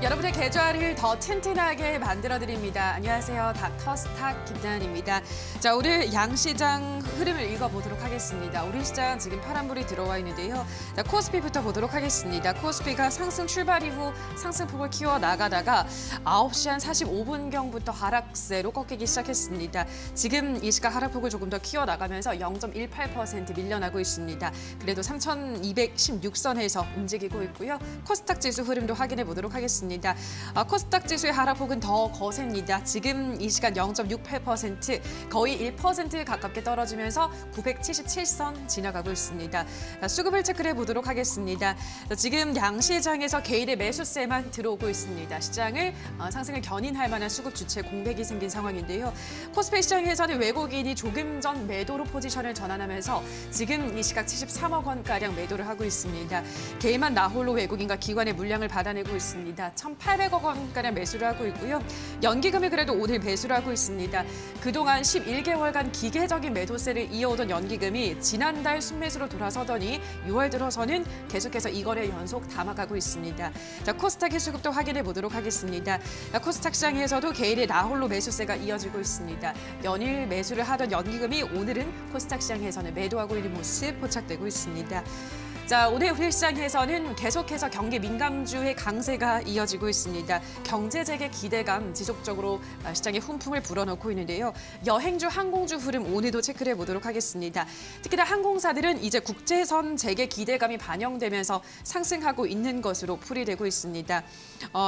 여러분의 계좌를 더 튼튼하게 만들어드립니다. 안녕하세요. 닥터스탁 김나은입니다. 자, 오늘 양시장 흐름을 읽어보도록 하겠습니다. 우리 시장 지금 파란불이 들어와 있는데요. 자, 코스피부터 보도록 하겠습니다. 코스피가 상승 출발 이후 상승폭을 키워나가다가 9시 한 45분경부터 하락세로 꺾이기 시작했습니다. 지금 이 시각 하락폭을 조금 더 키워나가면서 0.18% 밀려나고 있습니다. 그래도 3,216선에서 움직이고 있고요. 코스닥 지수 흐름도 확인해 보도록 하겠습니다. 코스닥 지수의 하락폭은 더 거셉니다. 지금 이 시간 0.68%, 거의 1% 가깝게 떨어지면서 977선 지나가고 있습니다. 수급을 체크해 보도록 하겠습니다. 지금 양시장에서 개인의 매수세만 들어오고 있습니다. 시장을 상승을 견인할 만한 수급 주체 공백이 생긴 상황인데요. 코스피 시장에서는 외국인이 조금 전 매도로 포지션을 전환하면서 지금 이 시각 73억 원가량 매도를 하고 있습니다. 개인만 나홀로 외국인과 기관의 물량을 받아내고 있습니다. 1,800억 원가량 매수를 하고 있고요. 연기금이 그래도 오늘 매수를 하고 있습니다. 그동안 11개월간 기계적인 매도세를 이어오던 연기금이 지난달 순매수로 돌아서더니 6월 들어서는 계속해서 이 거래 연속 담아가고 있습니다. 자, 코스닥의 수급도 확인해 보도록 하겠습니다. 코스닥 시장에서도 개인의 나홀로 매수세가 이어지고 있습니다. 연일 매수를 하던 연기금이 오늘은 코스닥 시장에서는 매도하고 있는 모습 포착되고 있습니다. 자, 오늘 우리 시장에서는 계속해서 경기 민감주의 강세가 이어지고 있습니다. 경제 재개 기대감 지속적으로 시장에 훈풍을 불어넣고 있는데요. 여행주, 항공주 흐름 오늘도 체크를 해보도록 하겠습니다. 특히나 항공사들은 이제 국제선 재개 기대감이 반영되면서 상승하고 있는 것으로 풀이되고 있습니다.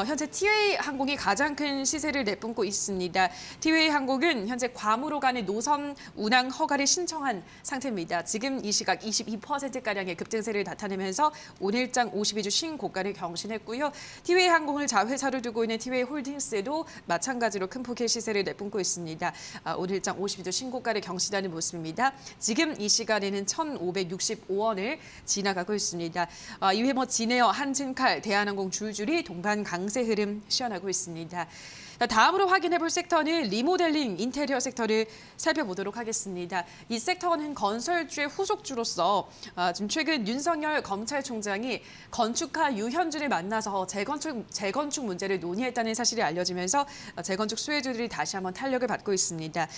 현재 티웨이 항공이 가장 큰 시세를 내뿜고 있습니다. 티웨이 항공은 현재 괌으로 가는 노선 운항 허가를 신청한 상태입니다. 지금 이 시각 22%가량의 급등세를 나타내면서 오늘장 52주 신고가를 경신했고요. 티웨이 항공을 자회사로 두고 있는 티웨이 홀딩스도 마찬가지로 큰 폭의 시세를 내뿜고 있습니다. 오늘장 52주 신고가를 경신하는 모습입니다. 지금 이 시간에는 1,565원을 지나가고 있습니다. 이외 진에어, 한진칼, 대한항공 줄줄이 동반 강세 흐름 시현하고 있습니다. 다음으로 확인해 볼 섹터는 리모델링, 인테리어 섹터를 살펴보도록 하겠습니다. 이 섹터는 건설주의 후속주로서 지금 최근 윤석열 검찰총장이 건축가 유현준을 만나서 재건축 문제를 논의했다는 사실이 알려지면서 재건축 수혜주들이 다시 한번 탄력을 받고 있습니다.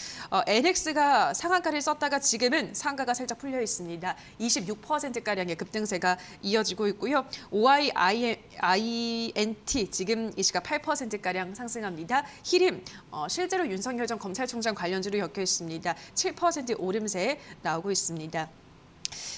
NX가 상한가를 썼다가 지금은 상가가 살짝 풀려 있습니다. 26%가량의 급등세가 이어지고 있고요. OIINT 지금 이 시각 8%가량 상승합니다. 히림, 실제로 윤석열 전 검찰총장 관련주로 엮여 있습니다. 7% 오름세 나오고 있습니다.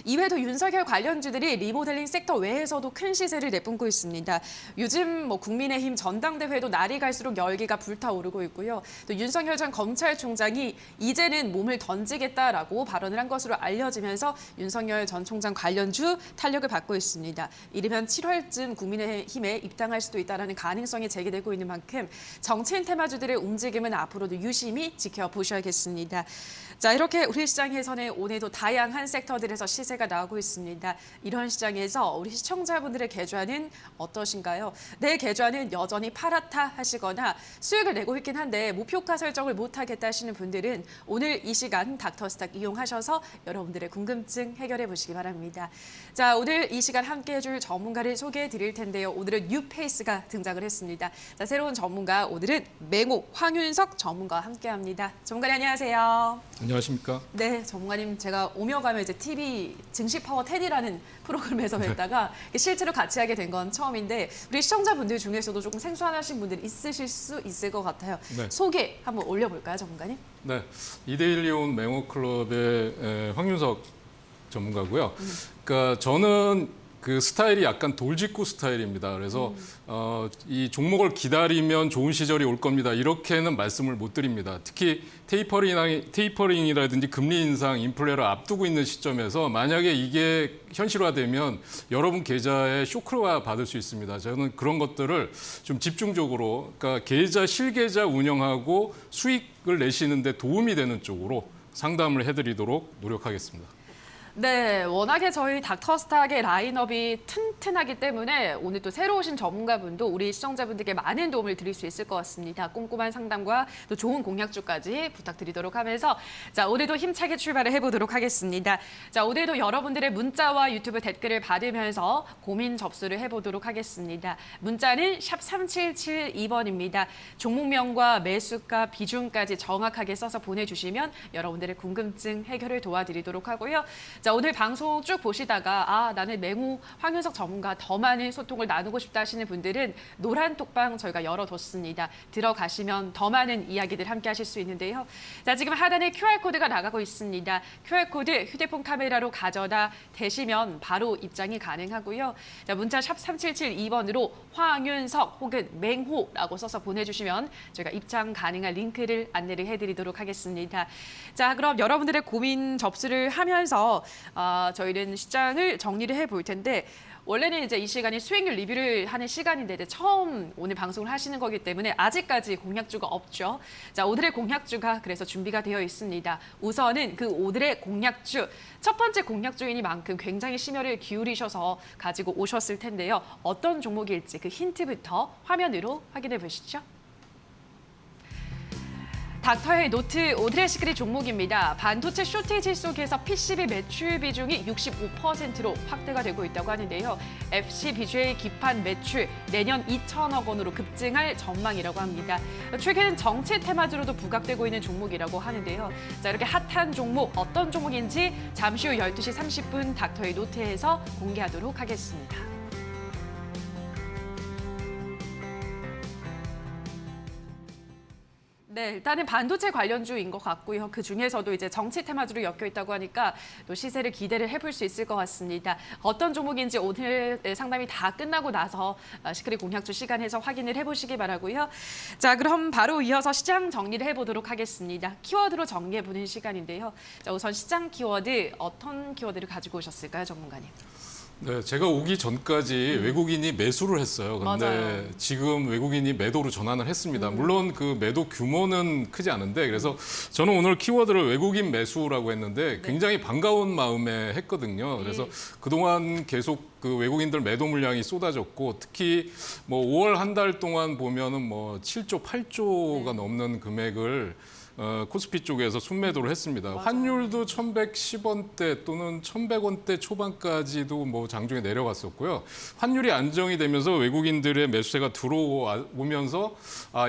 이외에도 윤석열 관련주들이 리모델링 섹터 외에서도 큰 시세를 내뿜고 있습니다. 요즘 국민의힘 전당대회도 날이 갈수록 열기가 불타오르고 있고요. 또 윤석열 전 검찰총장이 이제는 몸을 던지겠다라고 발언을 한 것으로 알려지면서 윤석열 전 총장 관련주 탄력을 받고 있습니다. 이르면 7월쯤 국민의힘에 입당할 수도 있다는 가능성이 제기되고 있는 만큼 정치인 테마주들의 움직임은 앞으로도 유심히 지켜보셔야겠습니다. 자, 이렇게 우리 시장에서는 오늘도 다양한 섹터들에서 시세가 나오고 있습니다. 이런 시장에서 우리 시청자분들의 계좌는 어떠신가요? 내 계좌는 여전히 파랗다 하시거나 수익을 내고 있긴 한데 목표가 설정을 못하겠다 하시는 분들은 오늘 이 시간 닥터스탁 이용하셔서 여러분들의 궁금증 해결해 보시기 바랍니다. 자, 오늘 이 시간 함께 해줄 전문가를 소개해 드릴 텐데요. 오늘은 뉴페이스가 등장을 했습니다. 자, 새로운 전문가, 오늘은 맹호 황윤석 전문가와 함께합니다. 전문가님 안녕하세요. 안녕하십니까? 네, 전문가님 제가 오며 가며 이제 TV 증시 파워 10이라는 프로그램에서 뵀다가 실제로 같이 하게 된 건 처음인데 우리 시청자분들 중에서도 조금 생소하신 분들 있으실 수 있을 것 같아요. 네. 소개 한번 올려볼까요, 전문가님? 네, 2대1 이온 맹호클럽의 황윤석 전문가고요. 그러니까 저는 그 스타일이 약간 돌직구 스타일입니다. 그래서 이 종목을 기다리면 좋은 시절이 올 겁니다. 이렇게는 말씀을 못 드립니다. 특히 테이퍼링이라든지 금리 인상, 인플레를 앞두고 있는 시점에서 만약에 이게 현실화되면 여러분 계좌에 쇼크가 받을 수 있습니다. 저는 그런 것들을 좀 집중적으로, 그러니까 계좌, 실계좌 운영하고 수익을 내시는 데 도움이 되는 쪽으로 상담을 해드리도록 노력하겠습니다. 네, 워낙에 저희 닥터스탁의 라인업이 튼튼하기 때문에 오늘 또 새로 오신 전문가분도 우리 시청자분들께 많은 도움을 드릴 수 있을 것 같습니다. 꼼꼼한 상담과 또 좋은 공략주까지 부탁드리도록 하면서 자, 오늘도 힘차게 출발을 해보도록 하겠습니다. 자, 오늘도 여러분들의 문자와 유튜브 댓글을 받으면서 고민 접수를 해보도록 하겠습니다. 문자는 샵 3772번입니다. 종목명과 매수가, 비중까지 정확하게 써서 보내주시면 여러분들의 궁금증 해결을 도와드리도록 하고요. 자, 오늘 방송 쭉 보시다가 나는 맹호 황윤석 전문가 더 많은 소통을 나누고 싶다 하시는 분들은 노란 톡방 저희가 열어뒀습니다. 들어가시면 더 많은 이야기들 함께 하실 수 있는데요. 자, 지금 하단에 QR코드가 나가고 있습니다. QR코드 휴대폰 카메라로 가져다 대시면 바로 입장이 가능하고요. 자, 문자 샵 3772번으로 황윤석 혹은 맹호라고 써서 보내주시면 저희가 입장 가능한 링크를 안내를 해드리도록 하겠습니다. 자, 그럼 여러분들의 고민 접수를 하면서 저희는 시장을 정리를 해볼 텐데 원래는 이제 이 시간이 수익률 리뷰를 하는 시간인데 이제 처음 오늘 방송을 하시는 거기 때문에 아직까지 공략주가 없죠. 자, 오늘의 공략주가 그래서 준비가 되어 있습니다. 우선은 그 오늘의 공략주, 첫 번째 공략주이니만큼 굉장히 심혈을 기울이셔서 가지고 오셨을 텐데요. 어떤 종목일지 그 힌트부터 화면으로 확인해 보시죠. 닥터의 노트 오늘의 시크릿 종목입니다. 반도체 쇼티지 속에서 PCB 매출 비중이 65%로 확대가 되고 있다고 하는데요. FCBGA 기판 매출 내년 2천억 원으로 급증할 전망이라고 합니다. 최근 정치 테마주로도 부각되고 있는 종목이라고 하는데요. 자, 이렇게 핫한 종목 어떤 종목인지 잠시 후 12시 30분 닥터의 노트에서 공개하도록 하겠습니다. 네, 일단은 반도체 관련주인 것 같고요. 그 중에서도 이제 정치 테마주로 엮여 있다고 하니까 또 시세를 기대를 해볼 수 있을 것 같습니다. 어떤 종목인지 오늘 상담이 다 끝나고 나서 시크릿 공략주 시간에서 확인을 해보시기 바라고요. 자, 그럼 바로 이어서 시장 정리를 해보도록 하겠습니다. 키워드로 정리해보는 시간인데요. 자, 우선 시장 키워드 어떤 키워드를 가지고 오셨을까요, 전문가님? 네, 제가 오기 전까지 외국인이 매수를 했어요. 근데 맞아요. 지금 외국인이 매도로 전환을 했습니다. 물론 그 매도 규모는 크지 않은데 그래서 저는 오늘 키워드를 외국인 매수라고 했는데 굉장히 반가운 마음에 했거든요. 그래서 그동안 계속 그 외국인들 매도 물량이 쏟아졌고 특히 뭐 5월 한 달 동안 보면은 뭐 7조, 8조가 넘는 금액을 코스피 쪽에서 순매도를 했습니다. 맞아요. 환율도 1,110원대 또는 1,100원대 초반까지도 뭐 장중에 내려갔었고요. 환율이 안정이 되면서 외국인들의 매수세가 들어오면서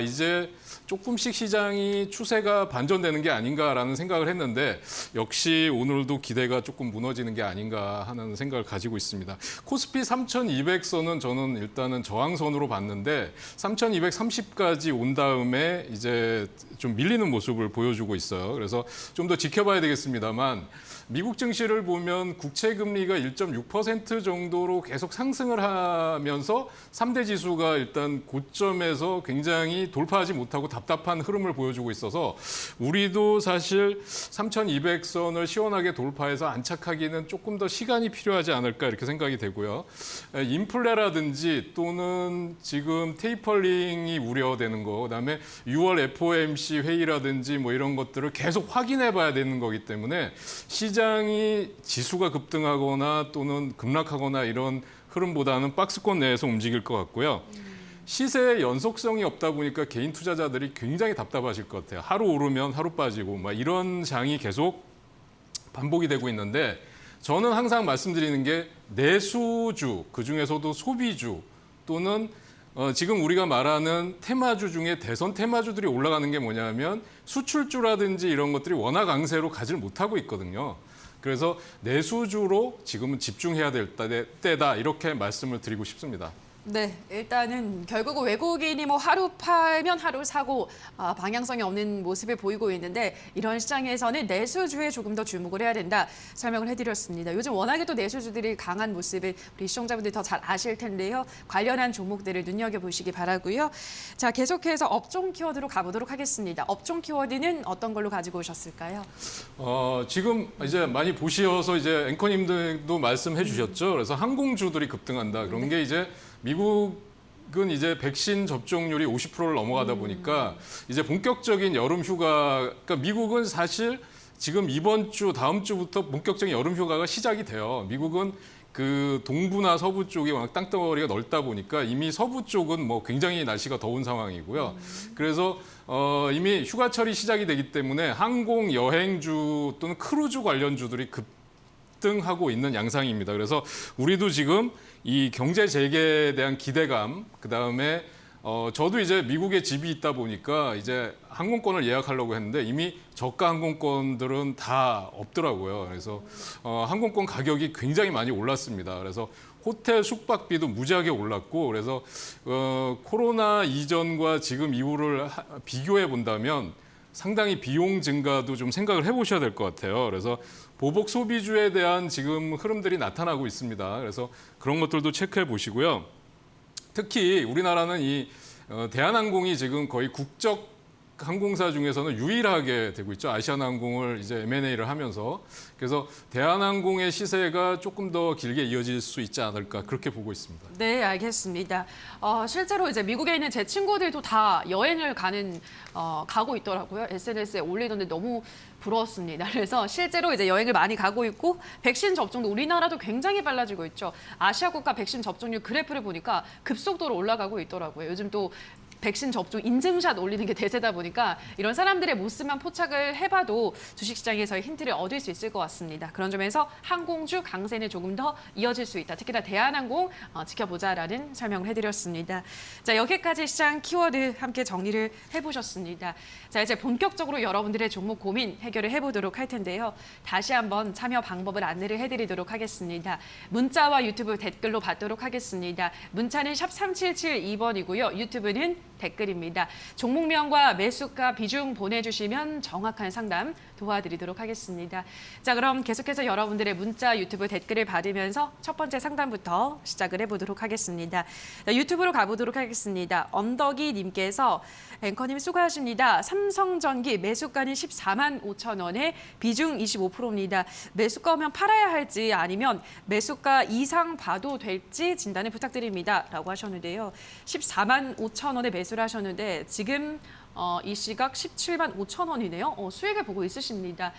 이제 조금씩 시장이 추세가 반전되는 게 아닌가라는 생각을 했는데 역시 오늘도 기대가 조금 무너지는 게 아닌가 하는 생각을 가지고 있습니다. 코스피 3,200선은 저는 일단은 저항선으로 봤는데 3,230까지 온 다음에 이제 좀 밀리는 모습을 보여주고 있어요. 그래서 좀 더 지켜봐야 되겠습니다만 미국 증시를 보면 국채 금리가 1.6% 정도로 계속 상승을 하면서 3대 지수가 일단 고점에서 굉장히 돌파하지 못하고 답답한 흐름을 보여주고 있어서 우리도 사실 3,200선을 시원하게 돌파해서 안착하기는 조금 더 시간이 필요하지 않을까 이렇게 생각이 되고요. 인플레라든지 또는 지금 테이퍼링이 우려되는 거, 그다음에 6월 FOMC 회의라든지 뭐 이런 것들을 계속 확인해 봐야 되는 거기 때문에 시장이 지수가 급등하거나 또는 급락하거나 이런 흐름보다는 박스권 내에서 움직일 것 같고요. 시세의 연속성이 없다 보니까 개인 투자자들이 굉장히 답답하실 것 같아요. 하루 오르면 하루 빠지고 막 이런 장이 계속 반복이 되고 있는데 저는 항상 말씀드리는 게 내수주, 그중에서도 소비주 또는 지금 우리가 말하는 테마주 중에 대선 테마주들이 올라가는 게 뭐냐면 수출주라든지 이런 것들이 워낙 강세로 가지를 못하고 있거든요. 그래서 내수주로 지금은 집중해야 될 때다 이렇게 말씀을 드리고 싶습니다. 네, 일단은 결국은 외국인이 뭐 하루 팔면 하루 사고 방향성이 없는 모습을 보이고 있는데 이런 시장에서는 내수주에 조금 더 주목을 해야 된다 설명을 해드렸습니다. 요즘 워낙에 또 내수주들이 강한 모습을 우리 시청자분들이 더 잘 아실 텐데요. 관련한 종목들을 눈여겨보시기 바라고요. 자, 계속해서 업종 키워드로 가보도록 하겠습니다. 업종 키워드는 어떤 걸로 가지고 오셨을까요? 지금 이제 많이 보셔서 이제 앵커님들도 말씀해 주셨죠. 그래서 항공주들이 급등한다. 그런 게 이제 미국은 이제 백신 접종률이 50%를 넘어가다 보니까 이제 본격적인 여름 휴가, 그러니까 미국은 사실 지금 이번 주, 다음 주부터 본격적인 여름 휴가가 시작이 돼요. 미국은 그 동부나 서부 쪽이 워낙 땅덩어리가 넓다 보니까 이미 서부 쪽은 뭐 굉장히 날씨가 더운 상황이고요. 그래서 이미 휴가철이 시작이 되기 때문에 항공, 여행주 또는 크루즈 관련주들이 급등하고 있는 양상입니다. 그래서 우리도 지금 이 경제 재개에 대한 기대감, 그다음에 저도 이제 미국에 집이 있다 보니까 이제 항공권을 예약하려고 했는데 이미 저가 항공권들은 다 없더라고요. 그래서 항공권 가격이 굉장히 많이 올랐습니다. 그래서 호텔 숙박비도 무지하게 올랐고 그래서 코로나 이전과 지금 이후를 비교해 본다면 상당히 비용 증가도 좀 생각을 해보셔야 될 것 같아요. 그래서 보복 소비주에 대한 지금 흐름들이 나타나고 있습니다. 그래서 그런 것들도 체크해 보시고요. 특히 우리나라는 이 대한항공이 지금 거의 국적 항공사 중에서는 유일하게 되고 있죠. 아시아나항공을 이제 M&A를 하면서 그래서 대한항공의 시세가 조금 더 길게 이어질 수 있지 않을까 그렇게 보고 있습니다. 네, 알겠습니다. 실제로 이제 미국에 있는 제 친구들도 다 여행을 가고 있더라고요. SNS에 올리던데 너무 부러웠습니다. 그래서 실제로 이제 여행을 많이 가고 있고 백신 접종도 우리나라도 굉장히 빨라지고 있죠. 아시아 국가 백신 접종률 그래프를 보니까 급속도로 올라가고 있더라고요. 요즘 또 백신 접종 인증샷 올리는 게 대세다 보니까 이런 사람들의 모습만 포착을 해봐도 주식시장에서의 힌트를 얻을 수 있을 것 같습니다. 그런 점에서 항공주 강세는 조금 더 이어질 수 있다. 특히나 대한항공 지켜보자라는 설명을 해드렸습니다. 자, 여기까지 시장 키워드 함께 정리를 해보셨습니다. 자, 이제 본격적으로 여러분들의 종목 고민 해결을 해보도록 할 텐데요. 다시 한번 참여 방법을 안내를 해드리도록 하겠습니다. 문자와 유튜브 댓글로 받도록 하겠습니다. 문자는 샵 3772번이고요. 유튜브는 댓글입니다. 종목명과 매수가 비중 보내주시면 정확한 상담 도와드리도록 하겠습니다. 자, 그럼 계속해서 여러분들의 문자, 유튜브 댓글을 받으면서 첫 번째 상담부터 시작을 해보도록 하겠습니다. 자, 유튜브로 가보도록 하겠습니다. 언덕이 님께서 앵커님 수고하십니다. 삼성전기 매수가는 14만 5천 원에 비중 25%입니다. 매수가 오면 팔아야 할지 아니면 매수가 이상 봐도 될지 진단을 부탁드립니다. 라고 하셨는데요. 14만 5천 원에 매수를 하셨는데 지금 이 시각 17만 5천 원이네요. 수익을 보고 있으십니다.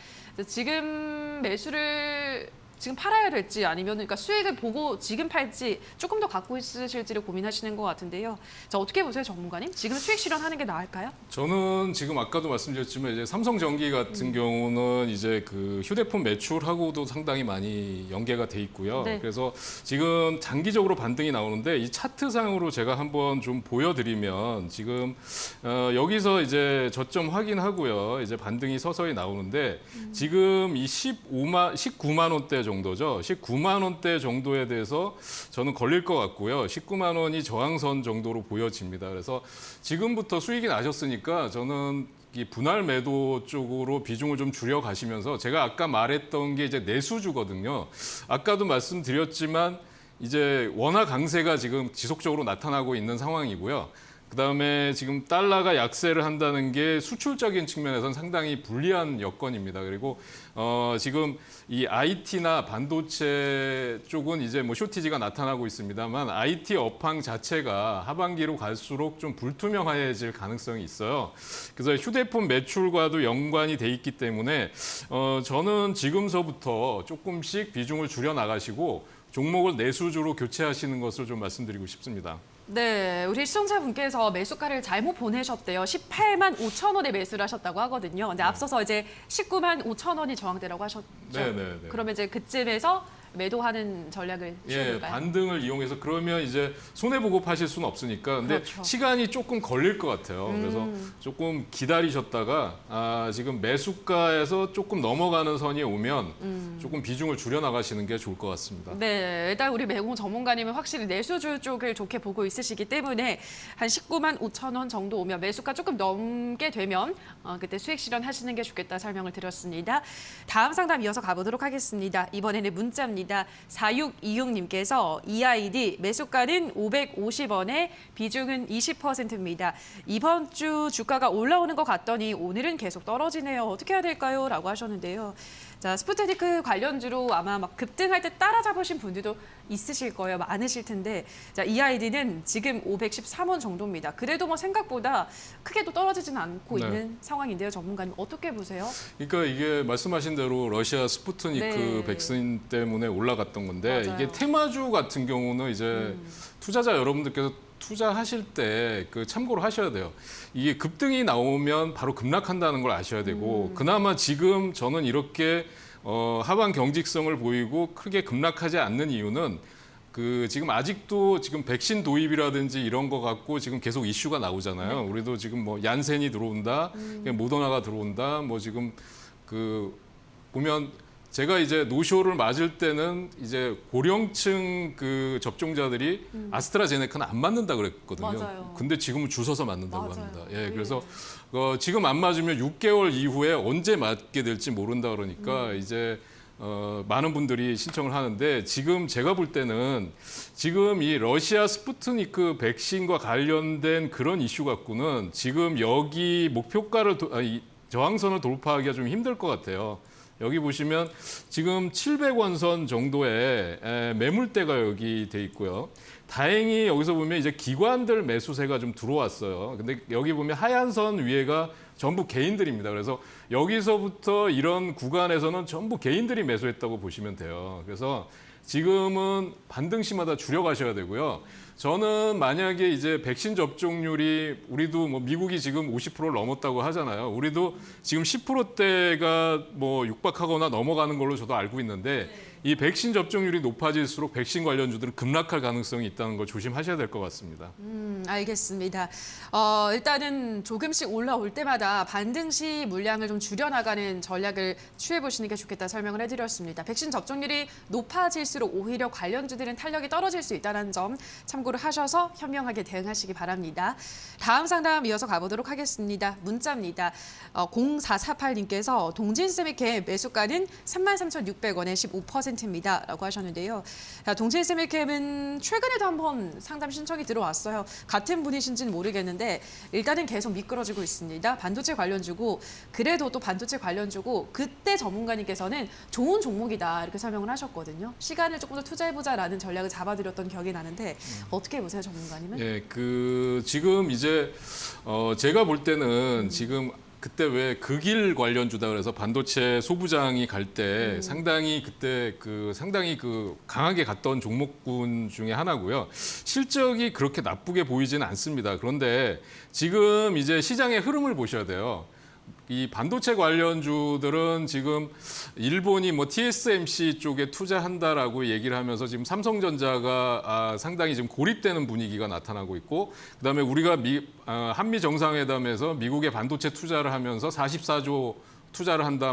지금 매수를 지금 팔아야 될지 아니면 그러니까 수익을 보고 지금 팔지 조금 더 갖고 있으실지를 고민하시는 것 같은데요. 자, 어떻게 보세요, 전문가님? 지금 수익 실현하는 게 나을까요? 저는 지금 아까도 말씀드렸지만 이제 삼성전기 같은 경우는 이제 그 휴대폰 매출하고도 상당히 많이 연계가 돼 있고요. 네. 그래서 지금 장기적으로 반등이 나오는데 이 차트상으로 제가 한번 좀 보여드리면 지금 여기서 이제 저점 확인하고요. 이제 반등이 서서히 나오는데 지금 이 19만 원대 정도죠. 19만 원대 정도에 대해서 저는 걸릴 것 같고요. 19만 원이 저항선 정도로 보여집니다. 그래서 지금부터 수익이 나셨으니까 저는 이 분할 매도 쪽으로 비중을 좀 줄여 가시면서 제가 아까 말했던 게 이제 내수주거든요. 아까도 말씀드렸지만 이제 원화 강세가 지금 지속적으로 나타나고 있는 상황이고요. 그다음에 지금 달러가 약세를 한다는 게 수출적인 측면에서는 상당히 불리한 여건입니다. 그리고 지금 이 IT나 반도체 쪽은 이제 뭐 쇼티지가 나타나고 있습니다만 IT 업황 자체가 하반기로 갈수록 좀 불투명해질 가능성이 있어요. 그래서 휴대폰 매출과도 연관이 돼 있기 때문에 저는 지금서부터 조금씩 비중을 줄여 나가시고 종목을 내수주로 교체하시는 것을 좀 말씀드리고 싶습니다. 네, 우리 시청자분께서 매수가를 잘못 보내셨대요. 18만 5천 원에 매수를 하셨다고 하거든요. 근데 앞서서 이제 19만 5천 원이 저항대라고 하셨죠. 네. 그러면 이제 그쯤에서 매도하는 전략을 취해볼까요? 반등을 이용해서 그러면 이제 손해보고 파실 수는 없으니까 근데 그렇죠. 시간이 조금 걸릴 것 같아요. 그래서 조금 기다리셨다가 지금 매수가에서 조금 넘어가는 선이 오면 조금 비중을 줄여 나가시는 게 좋을 것 같습니다. 네, 일단 우리 매공 전문가님은 확실히 내수주 쪽을 좋게 보고 있으시기 때문에 한 19만 5천 원 정도 오면 매수가 조금 넘게 되면 그때 수익 실현하시는 게 좋겠다 설명을 드렸습니다. 다음 상담 이어서 가보도록 하겠습니다. 이번에는 문자입니다. 4626님께서 EID 매수가는 550원에 비중은 20%입니다. 이번 주 주가가 올라오는 것 같더니 오늘은 계속 떨어지네요. 어떻게 해야 될까요? 라고 하셨는데요. 자, 스푸트니크 관련주로 아마 막 급등할 때 따라잡으신 분들도 있으실 거예요. 많으실 텐데. 자, 이 아이디는 지금 513원 정도입니다. 그래도 뭐 생각보다 크게 또 떨어지지는 않고 네. 있는 상황인데요. 전문가님 어떻게 보세요? 그러니까 이게 말씀하신 대로 러시아 스푸트니크 네. 백신 때문에 올라갔던 건데 맞아요. 이게 테마주 같은 경우는 이제 투자자 여러분들께서 투자하실 때 그 참고로 하셔야 돼요. 이게 급등이 나오면 바로 급락한다는 걸 아셔야 되고 그나마 지금 저는 이렇게 하반 경직성을 보이고 크게 급락하지 않는 이유는 그 지금 아직도 지금 백신 도입이라든지 이런 거 갖고 지금 계속 이슈가 나오잖아요. 우리도 지금 뭐 얀센이 들어온다, 모더나가 들어온다, 뭐 지금 그 보면 제가 이제 노쇼를 맞을 때는 이제 고령층 그 접종자들이 아스트라제네카는 안 맞는다 그랬거든요. 맞아요. 근데 지금은 줄 서서 맞는다고 맞아요. 합니다. 예, 예. 그래서 지금 안 맞으면 6개월 이후에 언제 맞게 될지 모른다 그러니까 이제 많은 분들이 신청을 하는데 지금 제가 볼 때는 지금 이 러시아 스푸트니크 백신과 관련된 그런 이슈 갖고는 지금 여기 목표가를 저항선을 돌파하기가 좀 힘들 것 같아요. 여기 보시면 지금 700원 선 정도의 매물대가 여기 돼 있고요. 다행히 여기서 보면 이제 기관들 매수세가 좀 들어왔어요. 근데 여기 보면 하얀 선 위에가 전부 개인들입니다. 그래서 여기서부터 이런 구간에서는 전부 개인들이 매수했다고 보시면 돼요. 그래서 지금은 반등시마다 줄여가셔야 되고요. 저는 만약에 이제 백신 접종률이 우리도 뭐 미국이 지금 50%를 넘었다고 하잖아요. 우리도 지금 10%대가 뭐 육박하거나 넘어가는 걸로 저도 알고 있는데 이 백신 접종률이 높아질수록 백신 관련주들은 급락할 가능성이 있다는 걸 조심하셔야 될 것 같습니다. 알겠습니다. 일단은 조금씩 올라올 때마다 반등 시 물량을 좀 줄여나가는 전략을 취해보시는 게 좋겠다 설명을 해드렸습니다. 백신 접종률이 높아질수록 오히려 관련주들은 탄력이 떨어질 수 있다는 점 참고를 하셔서 현명하게 대응하시기 바랍니다. 다음 상담 이어서 가보도록 하겠습니다. 문자입니다. 0448님께서 동진세미캠 매수가는 33,600원에 15%입니다. 라고 하셨는데요. 동진세미캠은 최근에도 한번 상담 신청이 들어왔어요. 같은 분이신지는 모르겠는데 일단은 계속 미끄러지고 있습니다. 반도체 관련주고 그래도 또 반도체 관련주고 그때 전문가님께서는 좋은 종목이다 이렇게 설명을 하셨거든요. 시간을 조금 더 투자해보자라는 전략을 잡아드렸던 기억이 나는데 어떻게 보세요, 전문가님은? 예, 그 지금 이제 제가 볼 때는 지금 그때 왜 극일 관련주다 그래서 반도체 소부장이 갈 때 상당히 그때 상당히 강하게 갔던 종목군 중에 하나고요. 실적이 그렇게 나쁘게 보이지는 않습니다. 그런데 지금 이제 시장의 흐름을 보셔야 돼요. 이 반도체 관련주들은 지금 일본이 뭐 TSMC 쪽에 투자한다라고 얘기를 하면서 지금 삼성전자가 상당히 지금 고립되는 분위기가 나타나고 있고 그다음에 우리가 한미 정상회담에서 미국의 반도체 투자를 하면서 44조 투자를 한다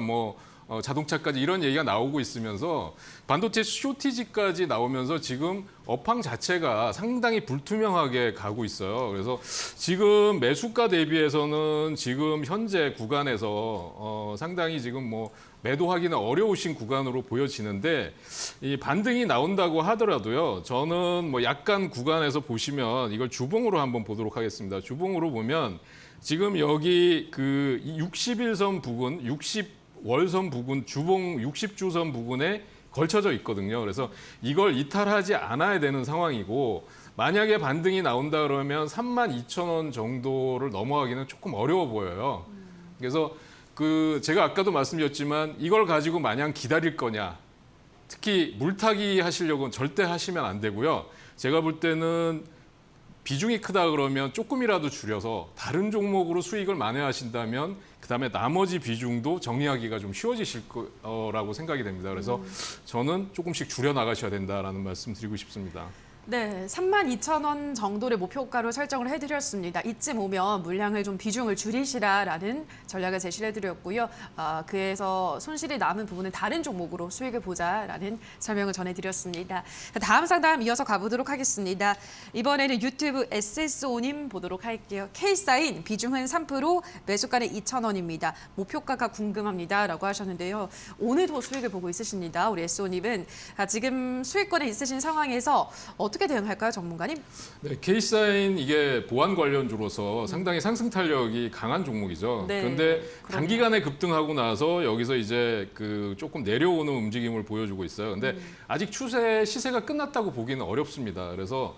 자동차까지 이런 얘기가 나오고 있으면서 반도체 쇼티지까지 나오면서 지금 업황 자체가 상당히 불투명하게 가고 있어요. 그래서 지금 매수가 대비해서는 지금 현재 구간에서 상당히 지금 매도하기는 어려우신 구간으로 보여지는데 이 반등이 나온다고 하더라도요. 저는 약간 구간에서 보시면 이걸 주봉으로 한번 보도록 하겠습니다. 주봉으로 보면 지금 여기 61선 부근, 60월선 부근, 주봉 60주선 부근에 걸쳐져 있거든요. 그래서 이걸 이탈하지 않아야 되는 상황이고 만약에 반등이 나온다 그러면 32,000원 정도를 넘어가기는 조금 어려워 보여요. 그래서 제가 아까도 말씀드렸지만 이걸 가지고 마냥 기다릴 거냐. 특히 물타기 하시려고는 절대 하시면 안 되고요. 제가 볼 때는 비중이 크다 그러면 조금이라도 줄여서 다른 종목으로 수익을 만회하신다면 그다음에 나머지 비중도 정리하기가 좀 쉬워지실 거라고 생각이 됩니다. 그래서 저는 조금씩 줄여 나가셔야 된다라는 말씀 드리고 싶습니다. 네, 32,000원 정도를 목표가로 설정을 해드렸습니다. 이쯤 오면 물량을 좀 비중을 줄이시라라는 전략을 제시를 해드렸고요. 그에서 손실이 남은 부분은 다른 종목으로 수익을 보자라는 설명을 전해드렸습니다. 다음 상담 이어서 가보도록 하겠습니다. 이번에는 유튜브 SSO님 보도록 할게요. K사인 비중은 3%, 매수가는 2,000원입니다. 목표가가 궁금합니다라고 하셨는데요. 오늘도 수익을 보고 있으십니다. 우리 SO님은 지금 수익권에 있으신 상황에서 어떻게 어떻게 대응할까요, 전문가님? 네, K사인 이게 보안 관련주로서 상당히 상승 탄력이 강한 종목이죠. 네, 그런데 그럼요. 단기간에 급등하고 나서 여기서 이제 그 조금 내려오는 움직임을 보여주고 있어요. 근데 아직 시세가 끝났다고 보기는 어렵습니다. 그래서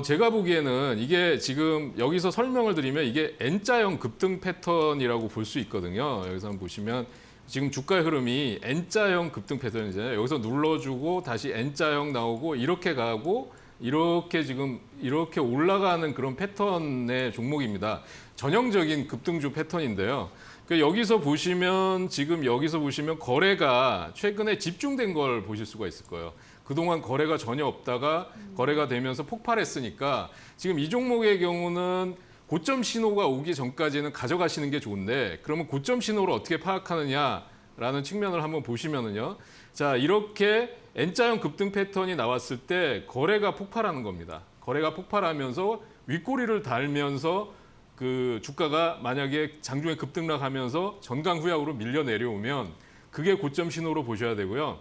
제가 보기에는 이게 지금 여기서 설명을 드리면 이게 N자형 급등 패턴이라고 볼 수 있거든요. 여기서 한번 보시면 지금 주가의 흐름이 N자형 급등 패턴이잖아요. 여기서 눌러주고 다시 N자형 나오고 이렇게 가고 이렇게 지금 이렇게 올라가는 그런 패턴의 종목입니다. 전형적인 급등주 패턴인데요. 여기서 보시면 지금 여기서 보시면 거래가 최근에 집중된 걸 보실 수가 있을 거예요. 그동안 거래가 전혀 없다가 거래가 되면서 폭발했으니까 지금 이 종목의 경우는 고점 신호가 오기 전까지는 가져가시는 게 좋은데 그러면 고점 신호를 어떻게 파악하느냐라는 측면을 한번 보시면은요. 자, 이렇게 N자형 급등 패턴이 나왔을 때 거래가 폭발하는 겁니다. 거래가 폭발하면서 윗꼬리를 달면서 그 주가가 만약에 장중에 급등락하면서 전강 후약으로 밀려 내려오면 그게 고점 신호로 보셔야 되고요.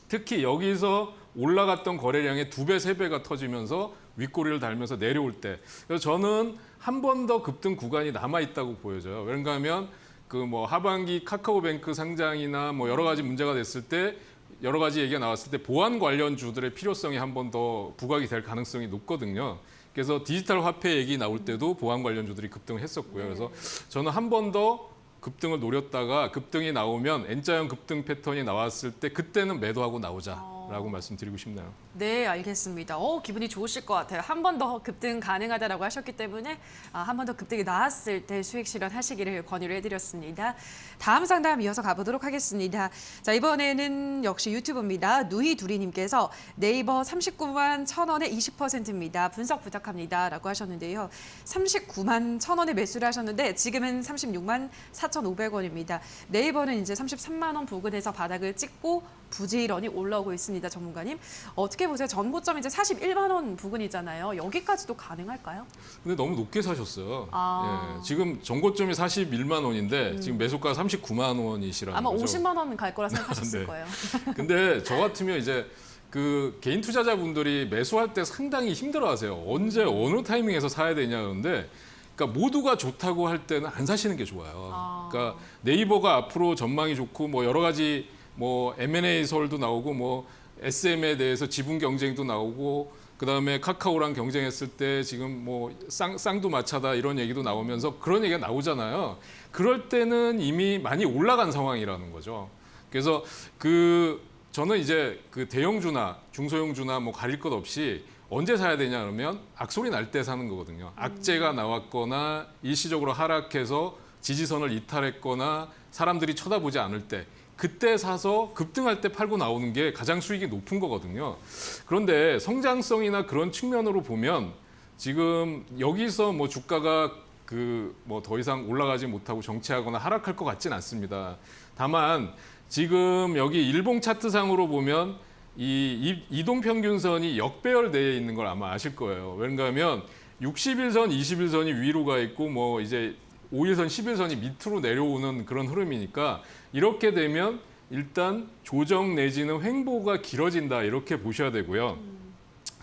특히 여기서 올라갔던 거래량의 2배, 3배가 터지면서 윗꼬리를 달면서 내려올 때. 그래서 저는 한 번 더 급등 구간이 남아 있다고 보여져요. 왜냐하면 그 뭐 하반기 카카오뱅크 상장이나 뭐 여러 가지 문제가 됐을 때 여러 가지 얘기가 나왔을 때 보안 관련주들의 필요성이 한 번 더 부각이 될 가능성이 높거든요. 그래서 디지털 화폐 얘기 나올 때도 보안 관련주들이 급등을 했었고요. 그래서 저는 한 번 더 급등을 노렸다가 급등이 나오면 N자형 급등 패턴이 나왔을 때 그때는 매도하고 나오자라고 말씀드리고 싶네요. 네, 알겠습니다. 기분이 좋으실 것 같아요. 한 번 더 급등 가능하다라고 하셨기 때문에 한 번 더 급등이 나왔을 때 수익 실현하시기를 권유를 해드렸습니다. 다음 상담 이어서 가보도록 하겠습니다. 자, 이번에는 역시 유튜브입니다. 누이두리님께서 네이버 39만 1,000원에 20%입니다. 분석 부탁합니다라고 하셨는데요. 39만 1,000원에 매수를 하셨는데 지금은 36만 4,500원입니다. 네이버는 이제 33만 원 부근에서 바닥을 찍고 부지런히 올라오고 있습니다. 전문가님. 어떻게 보세요? 전고점 이제 41만 원 부근이잖아요. 여기까지도 가능할까요? 근데 너무 높게 사셨어요. 아. 예, 지금 전고점이 41만 원인데 지금 매수가 39만 원이시라는 아마 거죠. 50만 원 갈 거라 생각하셨을 네. 거예요. 근데 저 같으면 이제 그 개인 투자자분들이 매수할 때 상당히 힘들어하세요. 언제 어느 타이밍에서 사야 되냐 그런데 그러니까 모두가 좋다고 할 때는 안 사시는 게 좋아요. 그러니까 네이버가 앞으로 전망이 좋고 뭐 여러 가지 뭐 M&A 설도 나오고 뭐 SM에 대해서 지분 경쟁도 나오고 그다음에 카카오랑 경쟁했을 때 지금 뭐 쌍두 마차다 이런 얘기도 나오면서 그런 얘기가 나오잖아요. 그럴 때는 이미 많이 올라간 상황이라는 거죠. 그래서 저는 이제 그 대형주나 중소형주나 뭐 가릴 것 없이 언제 사야 되냐 그러면 악소리 날 때 사는 거거든요. 악재가 나왔거나 일시적으로 하락해서 지지선을 이탈했거나 사람들이 쳐다보지 않을 때 그때 사서 급등할 때 팔고 나오는 게 가장 수익이 높은 거거든요. 그런데 성장성이나 그런 측면으로 보면 지금 여기서 뭐 주가가 뭐 더 이상 올라가지 못하고 정체하거나 하락할 것 같진 않습니다. 다만 지금 여기 일봉 차트상으로 보면 이 이동평균선이 역배열되어 있는 걸 아마 아실 거예요. 왜냐하면 60일선, 20일선이 위로 가 있고 뭐 이제 5일선, 10일선이 밑으로 내려오는 그런 흐름이니까 이렇게 되면 일단 조정 내지는 횡보가 길어진다 이렇게 보셔야 되고요.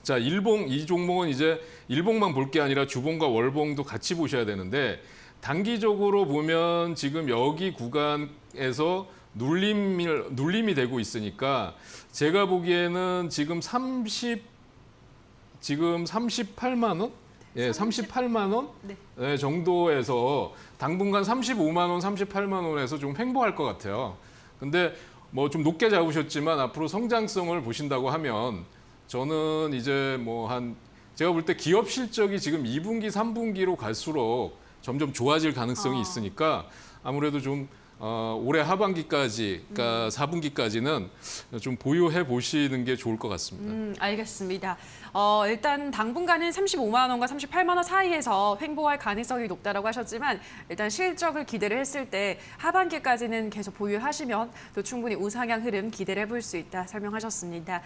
자, 이 종목은 이제 일봉만 볼 게 아니라 주봉과 월봉도 같이 보셔야 되는데 단기적으로 보면 지금 여기 구간에서 눌림이 되고 있으니까 제가 보기에는 지금 38만 원? 예, 38만 원 네, 정도에서 당분간 35만 원, 38만 원에서 좀 횡보할 것 같아요. 근데 뭐 좀 높게 잡으셨지만 앞으로 성장성을 보신다고 하면 저는 이제 제가 볼 때 기업 실적이 지금 2분기, 3분기로 갈수록 점점 좋아질 가능성이 있으니까 아무래도 좀 올해 하반기까지, 그러니까 4분기까지는 좀 보유해 보시는 게 좋을 것 같습니다. 알겠습니다. 일단 당분간은 35만 원과 38만 원 사이에서 횡보할 가능성이 높다라고 하셨지만 일단 실적을 기대를 했을 때 하반기까지는 계속 보유하시면 또 충분히 우상향 흐름 기대를 해볼 수 있다 설명하셨습니다.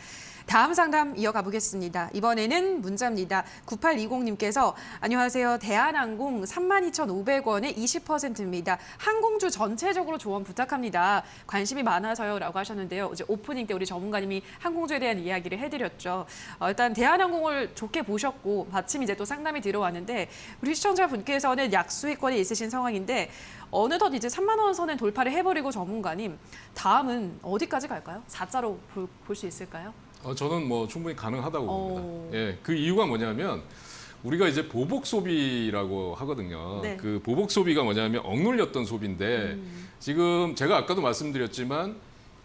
다음 상담 이어가 보겠습니다. 이번에는 문자입니다. 9820님께서 안녕하세요. 대한항공 32,500원에 20%입니다. 항공주 전체적으로 구체적으로 조언 부탁합니다. 관심이 많아서요라고 하셨는데요. 이제 오프닝 때 우리 전문가님이 항공주에 대한 이야기를 해드렸죠. 일단 대한항공을 좋게 보셨고 마침 이제 또 상담이 들어왔는데 우리 시청자분께서는 약수익권이 있으신 상황인데 어느덧 이제 3만 원 선을 돌파를 해버리고 전문가님 다음은 어디까지 갈까요? 4자로 볼 수 있을까요? 저는 뭐 충분히 가능하다고 봅니다. 예, 그 이유가 뭐냐면 우리가 이제 보복 소비라고 하거든요. 네. 그 보복 소비가 뭐냐면 억눌렸던 소비인데 지금 제가 아까도 말씀드렸지만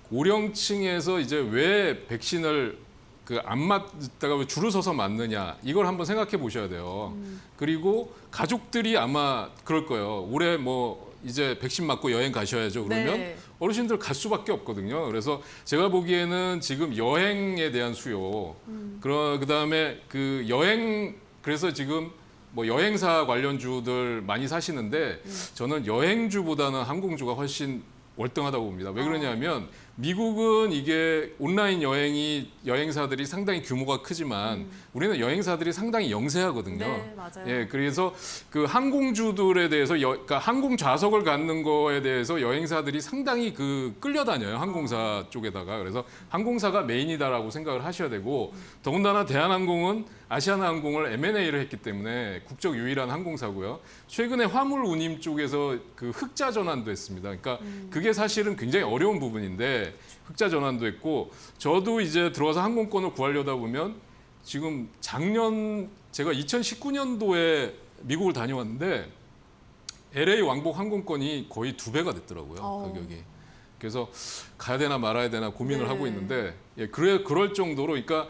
고령층에서 이제 왜 백신을 그 안 맞다가 왜 줄을 서서 맞느냐 이걸 한번 생각해 보셔야 돼요. 그리고 가족들이 아마 그럴 거예요. 올해 뭐 이제 백신 맞고 여행 가셔야죠. 그러면 네. 어르신들 갈 수밖에 없거든요. 그래서 제가 보기에는 지금 여행에 대한 수요, 그다음에 그 여행 그래서 지금 뭐 여행사 관련주들 많이 사시는데 저는 여행주보다는 항공주가 훨씬 월등하다고 봅니다. 왜 그러냐면 미국은 이게 온라인 여행사들이 상당히 규모가 크지만 우리는 여행사들이 상당히 영세하거든요. 네, 맞아요. 예, 그래서 그 항공주들에 대해서 그러니까 항공 좌석을 갖는 거에 대해서 여행사들이 상당히 그 끌려다녀요. 항공사 쪽에다가. 그래서 항공사가 메인이다라고 생각을 하셔야 되고 더군다나 대한항공은 아시아나항공을 M&A를 했기 때문에 국적 유일한 항공사고요. 최근에 화물 운임 쪽에서 그 흑자 전환도 했습니다. 그러니까 그게 사실은 굉장히 어려운 부분인데 흑자 전환도 했고 저도 이제 들어와서 항공권을 구하려다 보면 지금 작년 제가 2019년도에 미국을 다녀왔는데 LA 왕복 항공권이 거의 2배가 됐더라고요. 가격이. 그래서 가야 되나 말아야 되나 고민을 네. 하고 있는데 예, 그럴 정도로 그러니까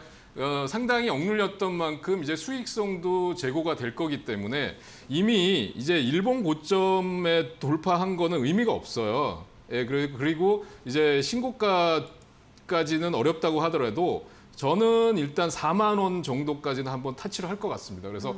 상당히 억눌렸던 만큼 이제 수익성도 제고가 될 거기 때문에 이미 이제 일본 고점에 돌파한 거는 의미가 없어요. 예, 그리고 이제 신고가까지는 어렵다고 하더라도 저는 일단 4만 원 정도까지는 한번 타치를 할 것 같습니다. 그래서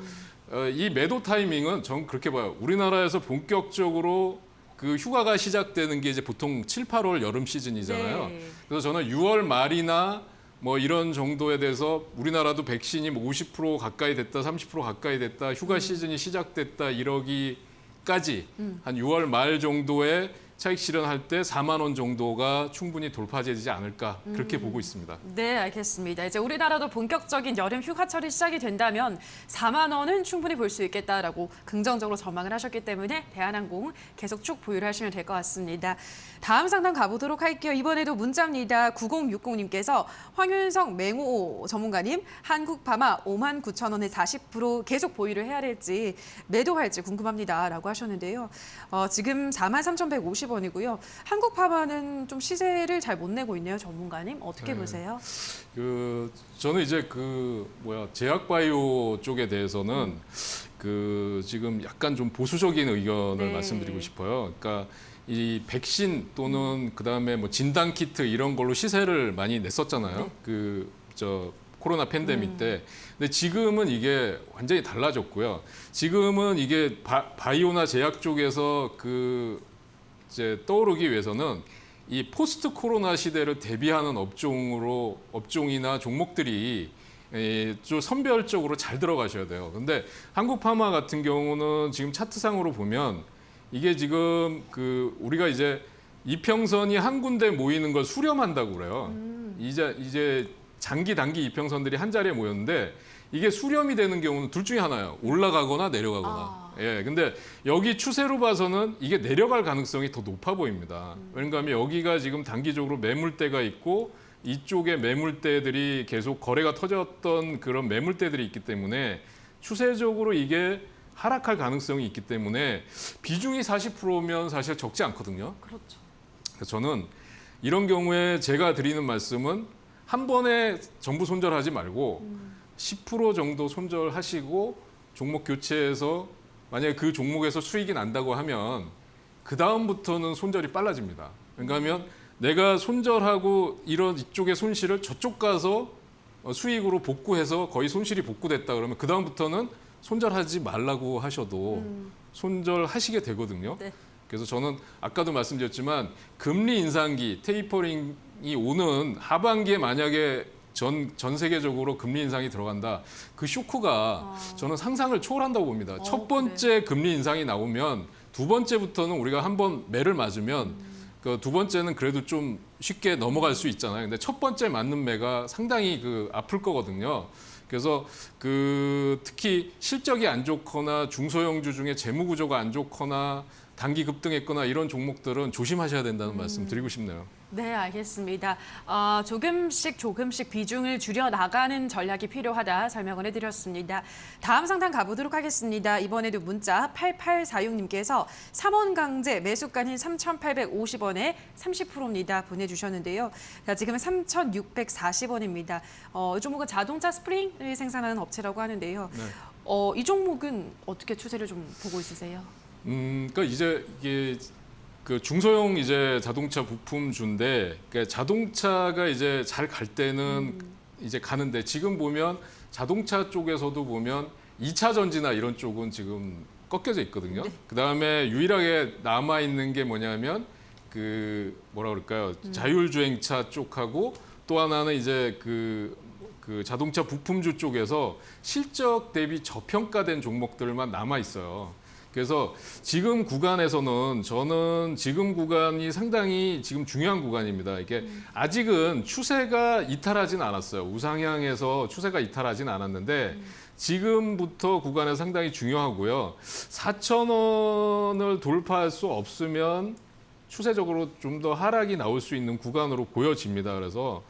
이 매도 타이밍은 전 그렇게 봐요. 우리나라에서 본격적으로 그 휴가가 시작되는 게 이제 보통 7, 8월 여름 시즌이잖아요. 네. 그래서 저는 6월 말이나 뭐 이런 정도에 대해서 우리나라도 백신이 뭐 50% 가까이 됐다, 30% 가까이 됐다, 휴가 시즌이 시작됐다 이러기까지 한 6월 말 정도에 차익 실현할 때 4만 원 정도가 충분히 돌파되지 않을까 그렇게 보고 있습니다. 네, 알겠습니다. 이제 우리나라도 본격적인 여름 휴가철이 시작이 된다면 4만 원은 충분히 볼 수 있겠다라고 긍정적으로 전망을 하셨기 때문에 대한항공 계속 쭉 보유를 하시면 될 것 같습니다. 다음 상담 가보도록 할게요. 이번에도 문자입니다. 9060님께서 황윤성 맹호 전문가님 한국파마 59,000원에 40% 계속 보유를 해야 될지 매도할지 궁금합니다라고 하셨는데요. 지금 43,150원이고요. 한국파마는 좀 시세를 잘 못 내고 있네요, 전문가님. 어떻게 네. 보세요? 저는 이제 제약바이오 쪽에 대해서는 지금 약간 좀 보수적인 의견을 네. 말씀드리고 싶어요. 그러니까 이 백신 또는 그다음에 뭐 진단 키트 이런 걸로 시세를 많이 냈었잖아요. 네. 코로나 팬데믹 때. 근데 지금은 이게 완전히 달라졌고요. 지금은 이게 바이오나 제약 쪽에서 이제 떠오르기 위해서는 이 포스트 코로나 시대를 대비하는 업종이나 종목들이 좀 선별적으로 잘 들어가셔야 돼요. 근데 한국파마 같은 경우는 지금 차트상으로 보면 이게 지금 우리가 이제 이평선이 한 군데 모이는 걸 수렴한다고 그래요. 이제 장기 단기 이평선들이 한 자리에 모였는데 이게 수렴이 되는 경우는 둘 중에 하나예요. 올라가거나 내려가거나. 예, 근데 여기 추세로 봐서는 이게 내려갈 가능성이 더 높아 보입니다. 왜냐하면 여기가 지금 단기적으로 매물대가 있고 이쪽에 매물대들이 계속 거래가 터졌던 그런 매물대들이 있기 때문에 추세적으로 이게 하락할 가능성이 있기 때문에 비중이 40%면 사실 적지 않거든요. 그렇죠. 그래서 저는 이런 경우에 제가 드리는 말씀은 한 번에 전부 손절하지 말고 10% 정도 손절하시고 종목 교체해서 만약에 그 종목에서 수익이 난다고 하면 그 다음부터는 손절이 빨라집니다. 그러니까 하면 내가 손절하고 이쪽의 손실을 저쪽 가서 수익으로 복구해서 거의 손실이 복구됐다 그러면 그 다음부터는 손절하지 말라고 하셔도 손절하시게 되거든요. 네. 그래서 저는 아까도 말씀드렸지만 금리 인상기, 테이퍼링이 오는 하반기에 만약에 전 세계적으로 금리 인상이 들어간다. 그 쇼크가 저는 상상을 초월한다고 봅니다. 첫 번째 금리 인상이 나오면 두 번째부터는 우리가 한번 매를 맞으면 그 두 번째는 그래도 좀 쉽게 넘어갈 수 있잖아요. 근데 첫 번째 맞는 매가 상당히 그 아플 거거든요. 그래서 그 특히 실적이 안 좋거나 중소형주 중에 재무 구조가 안 좋거나 단기 급등했거나 이런 종목들은 조심하셔야 된다는 말씀 드리고 싶네요. 네, 알겠습니다. 조금씩 비중을 줄여 나가는 전략이 필요하다 설명을 해드렸습니다. 다음 상담 가보도록 하겠습니다. 이번에도 문자 8846님께서 3원 강제 매수가는 3,850원에 30%입니다. 보내주셨는데요. 자, 지금은 3,640원입니다. 이 종목은 자동차 스프링을 생산하는 업체라고 하는데요. 네. 이 종목은 어떻게 추세를 좀 보고 있으세요? 그러니까 이제 이게 그 중소형 이제 자동차 부품주인데 그러니까 자동차가 이제 잘 갈 때는 이제 가는데 지금 보면 자동차 쪽에서도 보면 2차 전지나 이런 쪽은 지금 꺾여져 있거든요. 네. 그다음에 유일하게 남아 있는 게 뭐냐면 그 뭐라 그럴까요? 자율주행차 쪽하고 또 하나는 이제 그 자동차 부품주 쪽에서 실적 대비 저평가된 종목들만 남아 있어요. 그래서 지금 구간에서는 저는 지금 구간이 상당히 지금 중요한 구간입니다. 이게 아직은 추세가 이탈하진 않았어요. 우상향에서 추세가 이탈하진 않았는데 지금부터 구간에 상당히 중요하고요. 4,000원을 돌파할 수 없으면 추세적으로 좀 더 하락이 나올 수 있는 구간으로 보여집니다. 그래서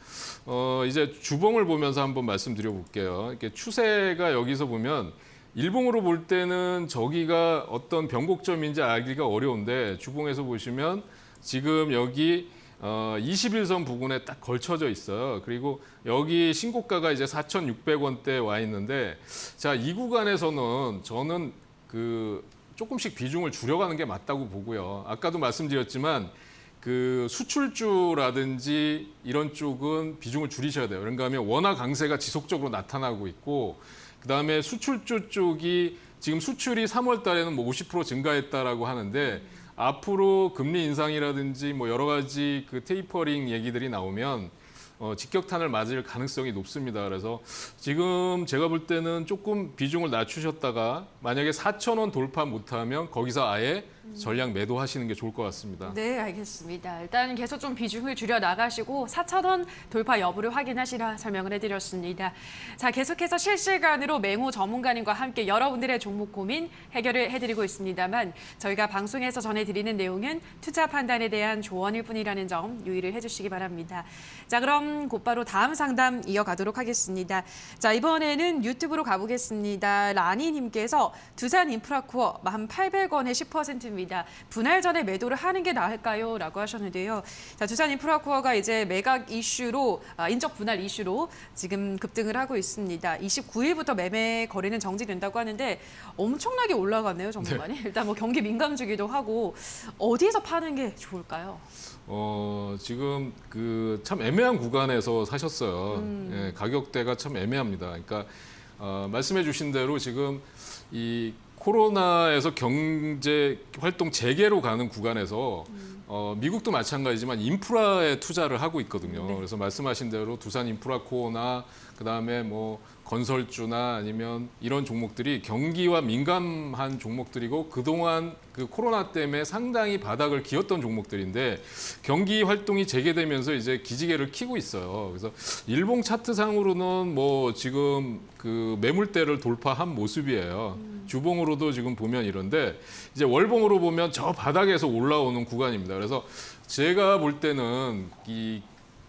이제 주봉을 보면서 한번 말씀드려 볼게요. 이렇게 추세가 여기서 보면 일봉으로 볼 때는 저기가 어떤 변곡점인지 알기가 어려운데 주봉에서 보시면 지금 여기 21선 부근에 딱 걸쳐져 있어요. 그리고 여기 신고가가 이제 4,600원대 와 있는데 자, 이 구간에서는 저는 그 조금씩 비중을 줄여가는 게 맞다고 보고요. 아까도 말씀드렸지만 그 수출주라든지 이런 쪽은 비중을 줄이셔야 돼요. 그런가 하면 원화 강세가 지속적으로 나타나고 있고 그다음에 수출주 쪽이 지금 수출이 3월 달에는 뭐 50% 증가했다라고 하는데 앞으로 금리 인상이라든지 뭐 여러 가지 그 테이퍼링 얘기들이 나오면 직격탄을 맞을 가능성이 높습니다. 그래서 지금 제가 볼 때는 조금 비중을 낮추셨다가 만약에 4,000원 돌파 못하면 거기서 아예 전량 매도하시는 게 좋을 것 같습니다. 네, 알겠습니다. 일단 계속 좀 비중을 줄여 나가시고 4,000원 돌파 여부를 확인하시라 설명을 해드렸습니다. 자, 계속해서 실시간으로 맹호 전문가님과 함께 여러분들의 종목 고민 해결을 해드리고 있습니다만 저희가 방송에서 전해드리는 내용은 투자 판단에 대한 조언일 뿐이라는 점 유의를 해주시기 바랍니다. 자, 그럼 곧바로 다음 상담 이어가도록 하겠습니다. 자, 이번에는 유튜브로 가보겠습니다. 라니님께서 두산 인프라코어 1,800원에 10%입니다. 분할 전에 매도를 하는 게 나을까요? 라고 하셨는데요. 자, 두산 인프라코어가 이제 매각 이슈로, 인적 분할 이슈로 지금 급등을 하고 있습니다. 29일부터 매매 거래는 정지된다고 하는데 엄청나게 올라갔네요, 전문가님. 일단 뭐 경기 민감주기도 하고 어디에서 파는 게 좋을까요? 지금 그 참 애매한 구간에서 사셨어요. 예, 가격대가 참 애매합니다. 그러니까 말씀해 주신 대로 지금 이 코로나에서 경제 활동 재개로 가는 구간에서 미국도 마찬가지지만 인프라에 투자를 하고 있거든요. 네. 그래서 말씀하신 대로 두산 인프라코어나 그다음에 뭐 건설주나 아니면 이런 종목들이 경기와 민감한 종목들이고 그동안 그 코로나 때문에 상당히 바닥을 기었던 종목들인데 경기 활동이 재개되면서 이제 기지개를 켜고 있어요. 그래서 일봉 차트상으로는 뭐 지금 그 매물대를 돌파한 모습이에요. 주봉으로도 지금 보면 이런데 이제 월봉으로 보면 저 바닥에서 올라오는 구간입니다. 그래서 제가 볼 때는 이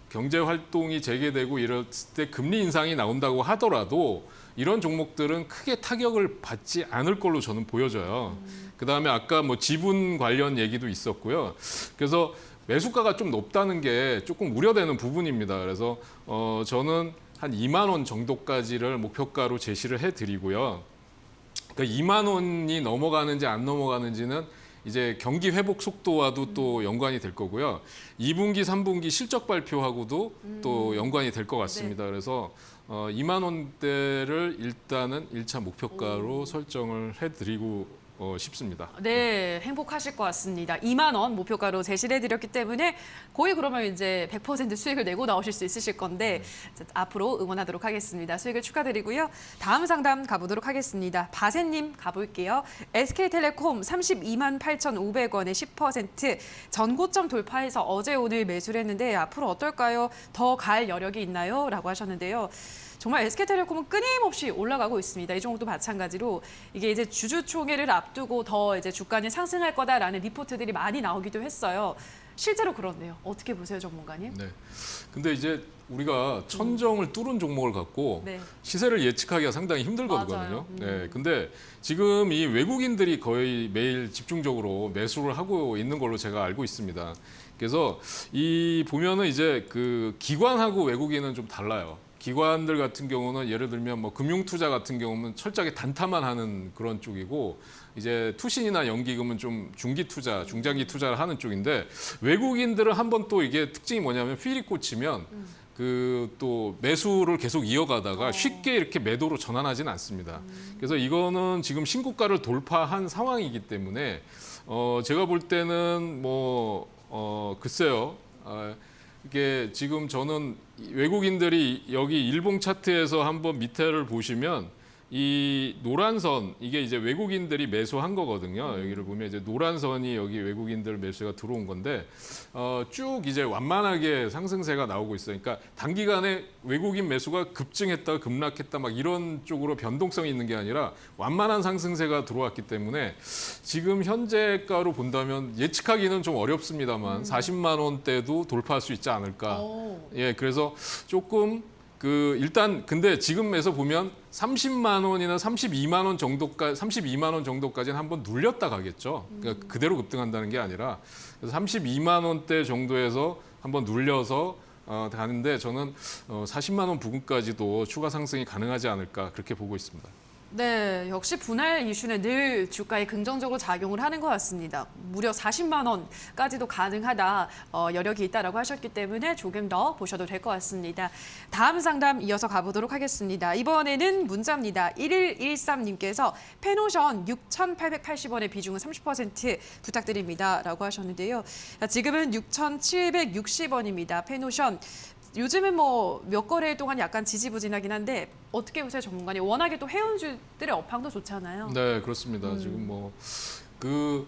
경제 활동이 재개되고 이럴 때 금리 인상이 나온다고 하더라도 이런 종목들은 크게 타격을 받지 않을 걸로 저는 보여져요. 그다음에 아까 뭐 지분 관련 얘기도 있었고요. 그래서 매수가가 좀 높다는 게 조금 우려되는 부분입니다. 그래서 저는 한 2만 원 정도까지를 목표가로 제시를 해드리고요. 그러니까 2만 원이 넘어가는지 안 넘어가는지는 이제 경기 회복 속도와도 또 연관이 될 거고요. 2분기, 3분기 실적 발표하고도 또 연관이 될 것 같습니다. 네. 그래서 2만 원대를 일단은 1차 목표가로 설정을 해드리고 싶습니다. 네, 행복하실 것 같습니다. 2만 원 목표가로 제시를 해드렸기 때문에 거의 그러면 이제 100% 수익을 내고 나오실 수 있으실 건데 자, 앞으로 응원하도록 하겠습니다. 수익을 축하드리고요. 다음 상담 가보도록 하겠습니다. 바세님 가볼게요. SK텔레콤 32만 8,500원에 10% 전고점 돌파해서 어제 오늘 매수를 했는데 앞으로 어떨까요? 더 갈 여력이 있나요? 라고 하셨는데요. 정말 SK텔레콤은 끊임없이 올라가고 있습니다. 이 종목도 마찬가지로 이게 이제 주주총회를 앞두고 더 이제 주가는 상승할 거다라는 리포트들이 많이 나오기도 했어요. 실제로 그렇네요. 어떻게 보세요, 전문가님? 네. 근데 이제 우리가 천정을 뚫은 종목을 갖고 네. 시세를 예측하기가 상당히 힘들거든요. 맞아요. 네. 근데 지금 이 외국인들이 거의 매일 집중적으로 매수를 하고 있는 걸로 제가 알고 있습니다. 그래서 이 보면은 이제 그 기관하고 외국인은 좀 달라요. 기관들 같은 경우는 예를 들면 뭐 금융투자 같은 경우는 철저하게 단타만 하는 그런 쪽이고 이제 투신이나 연기금은 좀 중기 투자, 중장기 투자를 하는 쪽인데 외국인들은 한번 또 이게 특징이 뭐냐면 휠이 꽂히면 그 또 매수를 계속 이어가다가 쉽게 이렇게 매도로 전환하지는 않습니다. 그래서 이거는 지금 신고가를 돌파한 상황이기 때문에 제가 볼 때는 뭐 글쎄요. 이게 지금 저는 외국인들이 여기 일봉 차트에서 한번 밑에를 보시면 이 노란 선 이게 이제 외국인들이 매수한 거거든요. 여기를 보면 이제 노란 선이 여기 외국인들 매수가 들어온 건데 쭉 이제 완만하게 상승세가 나오고 있어요. 그러니까 단기간에 외국인 매수가 급증했다, 급락했다 막 이런 쪽으로 변동성이 있는 게 아니라 완만한 상승세가 들어왔기 때문에 지금 현재가로 본다면 예측하기는 좀 어렵습니다만 40만 원대도 돌파할 수 있지 않을까. 예, 그래서 조금 그 일단 근데 지금에서 보면 30만 원이나 32만 원 정도까지 32만 원 정도까지는 한번 눌렸다 가겠죠. 그러니까 그대로 급등한다는 게 아니라 그래서 32만 원대 정도에서 한번 눌려서 가는데 저는 40만 원 부근까지도 추가 상승이 가능하지 않을까 그렇게 보고 있습니다. 네, 역시 분할 이슈는 늘 주가에 긍정적으로 작용을 하는 것 같습니다. 무려 40만 원까지도 가능하다, 여력이 있다라고 하셨기 때문에 조금 더 보셔도 될 것 같습니다. 다음 상담 이어서 가보도록 하겠습니다. 이번에는 문자입니다. 1113님께서 페노션 6,880원의 비중은 30% 부탁드립니다. 라고 하셨는데요. 지금은 6,760원입니다. 페노션. 요즘은 뭐 몇 거래 동안 약간 지지부진하긴 한데 어떻게 보세요, 전문가님? 워낙에 또 해운주들의 업황도 좋잖아요. 네, 그렇습니다. 지금 뭐 그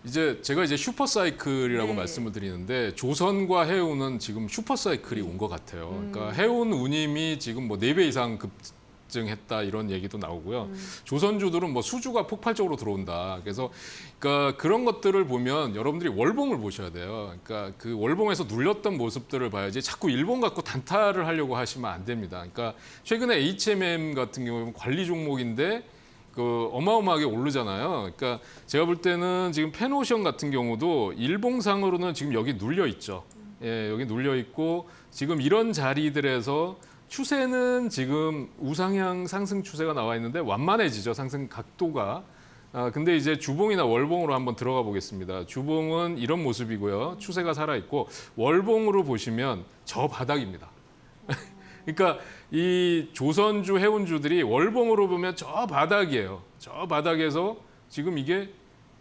이제 제가 이제 슈퍼 사이클이라고 네. 말씀을 드리는데 조선과 해운은 지금 슈퍼 사이클이 온 것 같아요. 그러니까 해운 운임이 지금 뭐 4배 이상 급증했다 이런 얘기도 나오고요. 조선주들은 뭐 수주가 폭발적으로 들어온다. 그래서 그러니까 그런 것들을 보면 여러분들이 월봉을 보셔야 돼요. 그러니까 그 월봉에서 눌렸던 모습들을 봐야지 자꾸 일본 갖고 단타를 하려고 하시면 안 됩니다. 그러니까 최근에 HMM 같은 경우는 관리 종목인데 그 어마어마하게 오르잖아요. 그러니까 제가 볼 때는 지금 페노션 같은 경우도 일봉상으로는 지금 여기 눌려 있죠. 예, 여기 눌려 있고 지금 이런 자리들에서 추세는 지금 우상향 상승 추세가 나와 있는데 완만해지죠. 상승 각도가. 근데 이제 주봉이나 월봉으로 한번 들어가 보겠습니다. 주봉은 이런 모습이고요. 추세가 살아있고 월봉으로 보시면 저 바닥입니다. 그러니까 이 조선주, 해운주들이 월봉으로 보면 저 바닥이에요. 저 바닥에서 지금 이게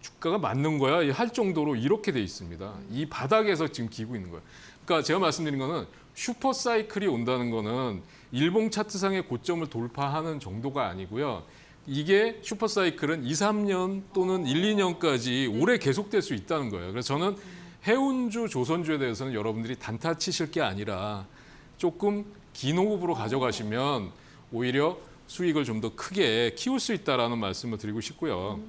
주가가 맞는 거야 할 정도로 이렇게 돼 있습니다. 이 바닥에서 지금 기고 있는 거예요. 그러니까 제가 말씀드린 거는 슈퍼 사이클이 온다는 거는 일봉 차트상의 고점을 돌파하는 정도가 아니고요. 이게 슈퍼 사이클은 2, 3년 또는 1, 2년까지 오래 계속될 수 있다는 거예요. 그래서 저는 해운주, 조선주에 대해서는 여러분들이 단타 치실 게 아니라 조금 긴 호흡으로 가져가시면 오히려 수익을 좀 더 크게 키울 수 있다라는 말씀을 드리고 싶고요.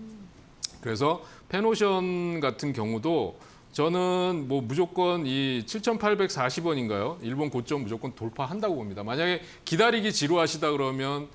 그래서 페노션 같은 경우도 저는 뭐 무조건 이 7,840원인가요? 일본 고점 무조건 돌파한다고 봅니다. 만약에 기다리기 지루하시다 그러면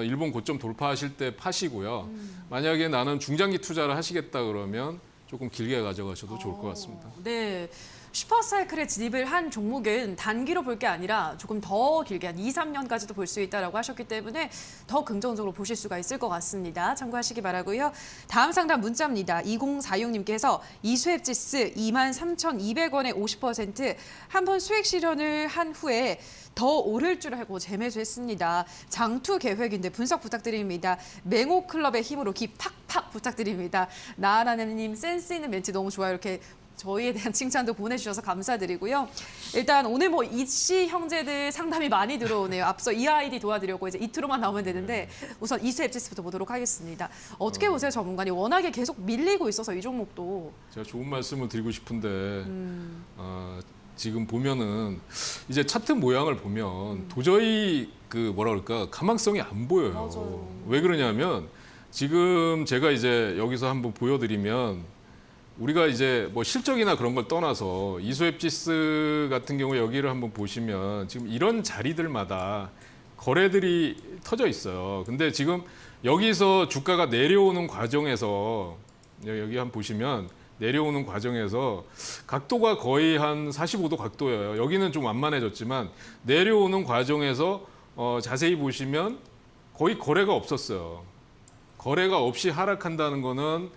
일본 고점 돌파하실 때 파시고요. 만약에 나는 중장기 투자를 하시겠다 그러면 조금 길게 가져가셔도 좋을 것 같습니다. 네. 슈퍼사이클에 진입을 한 종목은 단기로 볼 게 아니라 조금 더 길게 한 2, 3년까지도 볼 수 있다고 하셨기 때문에 더 긍정적으로 보실 수가 있을 것 같습니다. 참고하시기 바라고요. 다음 상담 문자입니다. 2046님께서 이수앱지스 23,200원에 50% 한 번 수익 실현을 한 후에 더 오를 줄 알고 재매수했습니다. 장투 계획인데 분석 부탁드립니다. 맹호클럽의 힘으로 기 팍팍 부탁드립니다. 나아라님 센스 있는 멘트 너무 좋아요. 이렇게 저희에 대한 칭찬도 보내주셔서 감사드리고요. 일단 오늘 뭐 이씨 형제들 상담이 많이 들어오네요. 앞서 이 아이디 도와드렸고 이제 이트로만 나오면 되는데 우선 이수 앱지스부터 보도록 하겠습니다. 어떻게 보세요, 전문가님? 워낙에 계속 밀리고 있어서 이 종목도. 제가 좋은 말씀을 드리고 싶은데 지금 보면은 이제 차트 모양을 보면 도저히 그 뭐라 그럴까 가망성이 안 보여요. 맞아요. 왜 그러냐면 지금 제가 이제 여기서 한번 보여드리면 우리가 이제 뭐 실적이나 그런 걸 떠나서 이수앱지스 같은 경우 여기를 한번 보시면 지금 이런 자리들마다 거래들이 터져 있어요. 근데 지금 여기서 주가가 내려오는 과정에서 여기 한번 보시면 내려오는 과정에서 각도가 거의 한 45도 각도예요. 여기는 좀 완만해졌지만 내려오는 과정에서 자세히 보시면 거의 거래가 없었어요. 거래가 없이 하락한다는 거는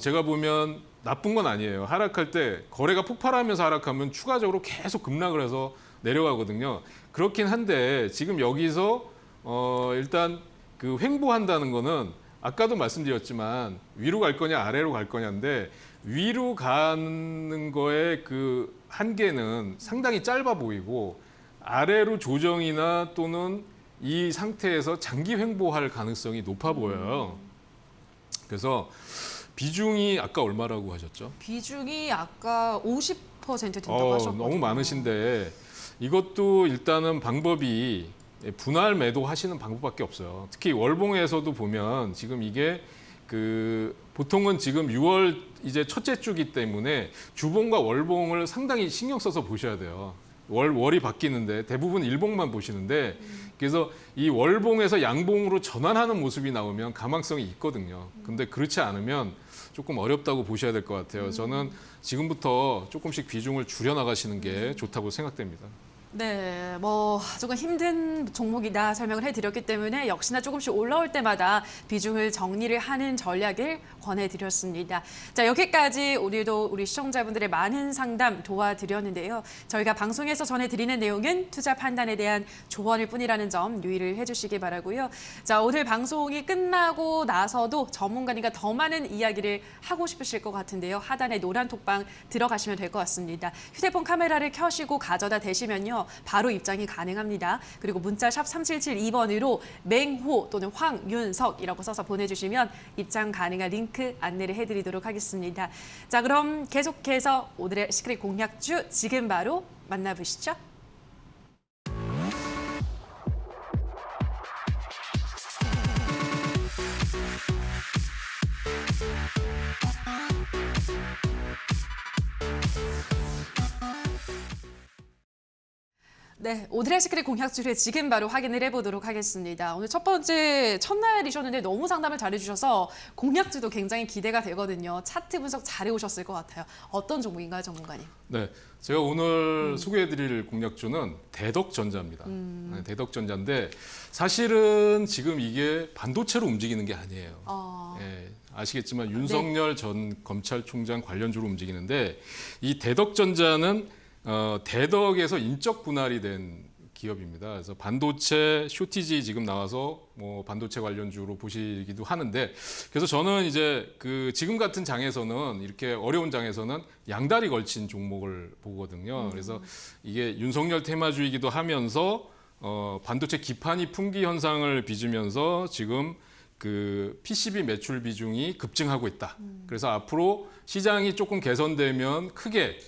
제가 보면 나쁜 건 아니에요. 하락할 때 거래가 폭발하면서 하락하면 추가적으로 계속 급락을 해서 내려가거든요. 그렇긴 한데 지금 여기서 일단 그 횡보한다는 거는 아까도 말씀드렸지만 위로 갈 거냐 아래로 갈 거냐인데 위로 가는 거의 그 한계는 상당히 짧아 보이고 아래로 조정이나 또는 이 상태에서 장기 횡보할 가능성이 높아 보여요. 그래서 비중이 아까 얼마라고 하셨죠? 비중이 아까 50% 된다고 하셨거든요. 너무 많으신데 이것도 일단은 방법이 분할 매도 하시는 방법밖에 없어요. 특히 월봉에서도 보면 지금 이게 그 보통은 지금 6월 이제 첫째 주기 때문에 주봉과 월봉을 상당히 신경 써서 보셔야 돼요. 월이 바뀌는데 대부분 일봉만 보시는데 그래서 이 월봉에서 양봉으로 전환하는 모습이 나오면 가망성이 있거든요. 근데 그렇지 않으면 조금 어렵다고 보셔야 될 것 같아요. 저는 지금부터 조금씩 비중을 줄여 나가시는 게 좋다고 생각됩니다. 네, 뭐 조금 힘든 종목이다 설명을 해드렸기 때문에 역시나 조금씩 올라올 때마다 비중을 정리를 하는 전략을 권해드렸습니다. 자, 여기까지 오늘도 우리 시청자분들의 많은 상담 도와드렸는데요. 저희가 방송에서 전해드리는 내용은 투자 판단에 대한 조언일 뿐이라는 점 유의를 해주시기 바라고요. 자, 오늘 방송이 끝나고 나서도 전문가님과 더 많은 이야기를 하고 싶으실 것 같은데요. 하단에 노란 톡방 들어가시면 될 것 같습니다. 휴대폰 카메라를 켜시고 가져다 대시면요. 바로 입장이 가능합니다. 그리고 문자 샵 3772번으로 맹호 또는 황윤석이라고 써서 보내주시면 입장 가능한 링크 안내를 해드리도록 하겠습니다. 자, 그럼 계속해서 오늘의 시크릿 공략주 지금 바로 만나보시죠. 네, 오늘의 시크릿 공략주를 지금 바로 확인을 해보도록 하겠습니다. 오늘 첫 번째 첫날이셨는데 너무 상담을 잘해주셔서 공략주도 굉장히 기대가 되거든요. 차트 분석 잘해오셨을 것 같아요. 어떤 종목인가요, 전문가님? 네, 제가 오늘 소개해드릴 공략주는 대덕전자입니다. 네, 대덕전자인데 사실은 지금 이게 반도체로 움직이는 게 아니에요. 예, 아시겠지만 윤석열 전 검찰총장 관련주로 움직이는데 이 대덕전자는 대덕에서 인적 분할이 된 기업입니다. 그래서 반도체 쇼티지 지금 나와서 뭐 반도체 관련주로 보시기도 하는데 그래서 저는 이제 그 지금 같은 장에서는 이렇게 어려운 장에서는 양다리 걸친 종목을 보거든요. 그래서 이게 윤석열 테마주이기도 하면서 반도체 기판이 품귀 현상을 빚으면서 지금 그 PCB 매출 비중이 급증하고 있다. 그래서 앞으로 시장이 조금 개선되면 크게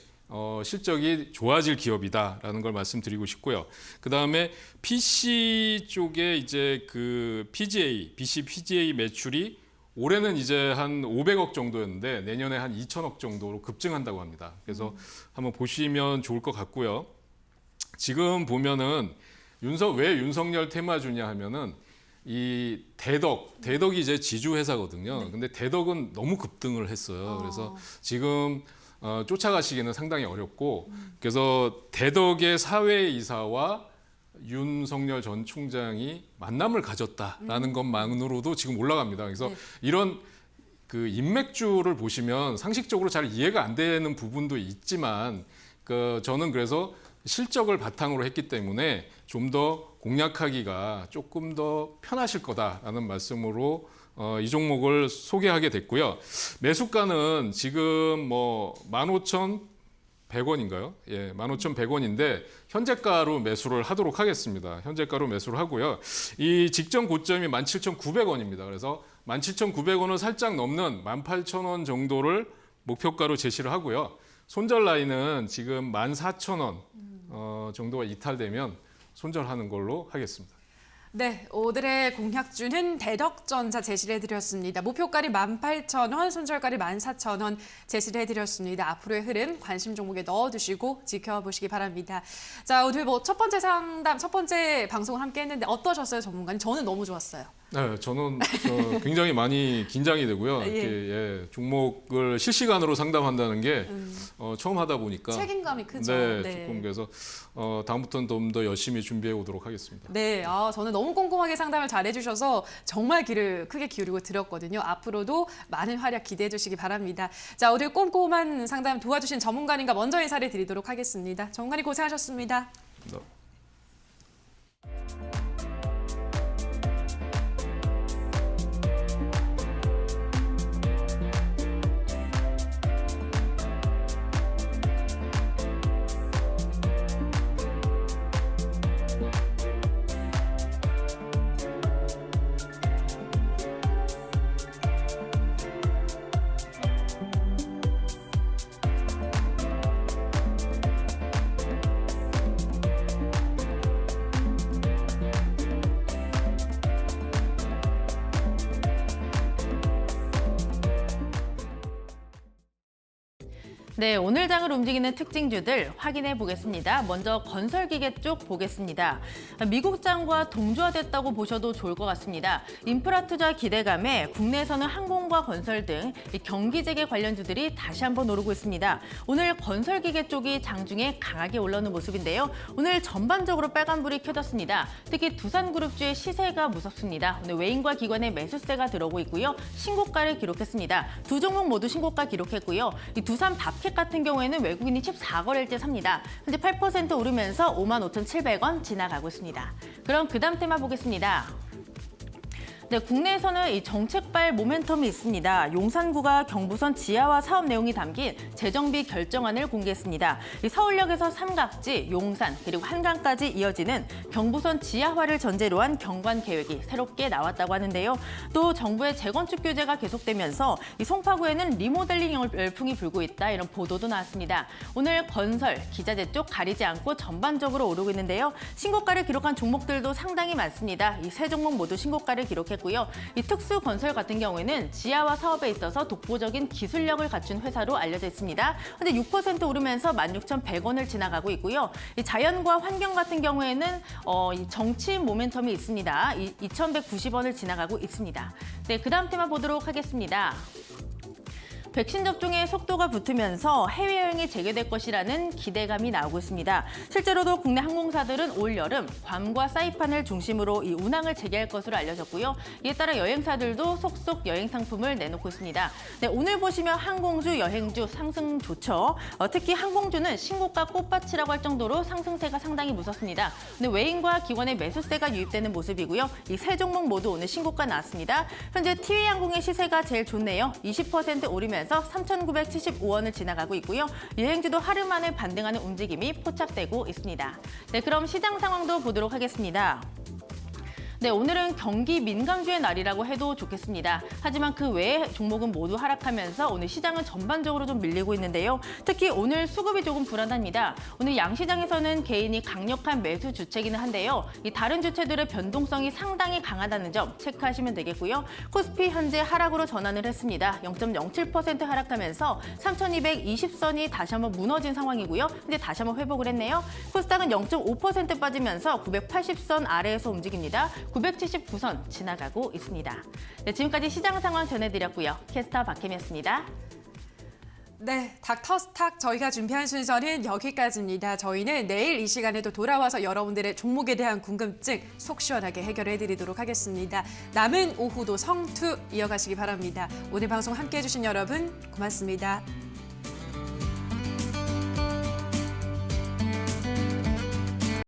실적이 좋아질 기업이다라는 걸 말씀드리고 싶고요. 그 다음에 PC 쪽에 이제 그 PGA 매출이 올해는 이제 한 500억 정도였는데 내년에 한 2천억 정도로 급증한다고 합니다. 그래서 한번 보시면 좋을 것 같고요. 지금 보면은 왜 윤석열 테마주냐 하면은 이 대덕이 이제 지주 회사거든요. 근데 대덕은 너무 급등을 했어요. 그래서 지금 쫓아가시기는 상당히 어렵고 그래서 대덕의 사회이사와 윤석열 전 총장이 만남을 가졌다라는 것만으로도 지금 올라갑니다. 그래서 이런 그 인맥주를 보시면 상식적으로 잘 이해가 안 되는 부분도 있지만 저는 그래서 실적을 바탕으로 했기 때문에 좀 더 공략하기가 조금 더 편하실 거다라는 말씀으로 이 종목을 소개하게 됐고요. 매수가는 지금 뭐 15,100원인가요? 예, 15,100원인데 현재가로 매수를 하도록 하겠습니다. 현재가로 매수를 하고요. 이 직전 고점이 17,900원입니다. 그래서 17,900원을 살짝 넘는 18,000원 정도를 목표가로 제시를 하고요. 손절 라인은 지금 14,000원 정도가 이탈되면 손절하는 걸로 하겠습니다. 네, 오늘의 공약주는 대덕전자 제시를 해드렸습니다. 목표가리 18,000원, 손절가리 14,000원 제시를 해드렸습니다. 앞으로의 흐름 관심 종목에 넣어두시고 지켜보시기 바랍니다. 자, 오늘 뭐 첫 번째 상담, 첫 번째 방송을 함께 했는데 어떠셨어요, 전문가님? 저는 너무 좋았어요. 네, 저는 굉장히 많이 긴장이 되고요. 예. 이렇게 종목을 실시간으로 상담한다는 게 처음 하다 보니까 책임감이 크죠. 네, 조금 그래서 다음부터는 좀 더 열심히 준비해 오도록 하겠습니다. 네, 저는 너무 꼼꼼하게 상담을 잘 해주셔서 정말 귀를 크게 기울이고 들었거든요. 앞으로도 많은 활약 기대해 주시기 바랍니다. 자, 오늘 꼼꼼한 상담 도와주신 전문가님과 먼저 인사를 드리도록 하겠습니다. 전문가님 고생하셨습니다. 네. 네, 오늘 장을 움직이는 특징주들 확인해 보겠습니다. 먼저 건설기계 쪽 보겠습니다. 미국 장과 동조화됐다고 보셔도 좋을 것 같습니다. 인프라 투자 기대감에 국내에서는 항공과 건설 등 경기재개 관련주들이 다시 한번 오르고 있습니다. 오늘 건설기계 쪽이 장중에 강하게 올라오는 모습인데요. 오늘 전반적으로 빨간불이 켜졌습니다. 특히 두산그룹주의 시세가 무섭습니다. 오늘 외인과 기관의 매수세가 들어오고 있고요. 신고가를 기록했습니다. 두 종목 모두 신고가 기록했고요. 이 두산 밥캣 같은 경우에는 외국인이 14거래일째 삽니다. 현재 8% 오르면서 55,700원 지나가고 있습니다. 그럼 그 다음 테마 보겠습니다. 네, 국내에서는 이 정책발 모멘텀이 있습니다. 용산구가 경부선 지하화 사업 내용이 담긴 재정비 결정안을 공개했습니다. 이 서울역에서 삼각지, 용산, 그리고 한강까지 이어지는 경부선 지하화를 전제로 한 경관 계획이 새롭게 나왔다고 하는데요. 또 정부의 재건축 규제가 계속되면서 이 송파구에는 리모델링 열풍이 불고 있다, 이런 보도도 나왔습니다. 오늘 건설, 기자재 쪽 가리지 않고 전반적으로 오르고 있는데요. 신고가를 기록한 종목들도 상당히 많습니다. 이 세 종목 모두 신고가를 기록했고 이 특수건설 같은 경우에는 지하화 사업에 있어서 독보적인 기술력을 갖춘 회사로 알려져 있습니다. 현재 6% 오르면서 16,100원을 지나가고 있고요. 이 자연과 환경 같은 경우에는 이 정치 모멘텀이 있습니다. 2,190원을 지나가고 있습니다. 네, 그 다음 테마 보도록 하겠습니다. 백신 접종의 속도가 붙으면서 해외여행이 재개될 것이라는 기대감이 나오고 있습니다. 실제로도 국내 항공사들은 올 여름 괌과 사이판을 중심으로 이 운항을 재개할 것으로 알려졌고요. 이에 따라 여행사들도 속속 여행 상품을 내놓고 있습니다. 네, 오늘 보시면 항공주, 여행주 상승 좋죠. 특히 항공주는 신고가 꽃밭이라고 할 정도로 상승세가 상당히 무섭습니다. 근데 외인과 기관의 매수세가 유입되는 모습이고요. 이 세 종목 모두 오늘 신고가 나왔습니다. 현재 티웨이항공의 시세가 제일 좋네요. 20% 오르면서 3,975원을 지나가고 있고요. 여행주도 하루 만에 반등하는 움직임이 포착되고 있습니다. 네, 그럼 시장 상황도 보도록 하겠습니다. 네, 오늘은 경기 민감주의 날이라고 해도 좋겠습니다. 하지만 그 외의 종목은 모두 하락하면서 오늘 시장은 전반적으로 좀 밀리고 있는데요. 특히 오늘 수급이 조금 불안합니다. 오늘 양시장에서는 개인이 강력한 매수 주체이기는 한데요. 이 다른 주체들의 변동성이 상당히 강하다는 점 체크하시면 되겠고요. 코스피 현재 하락으로 전환을 했습니다. 0.07% 하락하면서 3,220선이 다시 한번 무너진 상황이고요. 근데 다시 한번 회복을 했네요. 코스닥은 0.5% 빠지면서 980선 아래에서 움직입니다. 979선 지나가고 있습니다. 네, 지금까지 시장 상황 전해드렸고요. 캐스터 박혜미였습니다. 네, 닥터스탁 저희가 준비한 순서는 여기까지입니다. 저희는 내일 이 시간에도 돌아와서 여러분들의 종목에 대한 궁금증 속 시원하게 해결해드리도록 하겠습니다. 남은 오후도 성투 이어가시기 바랍니다. 오늘 방송 함께해 주신 여러분 고맙습니다.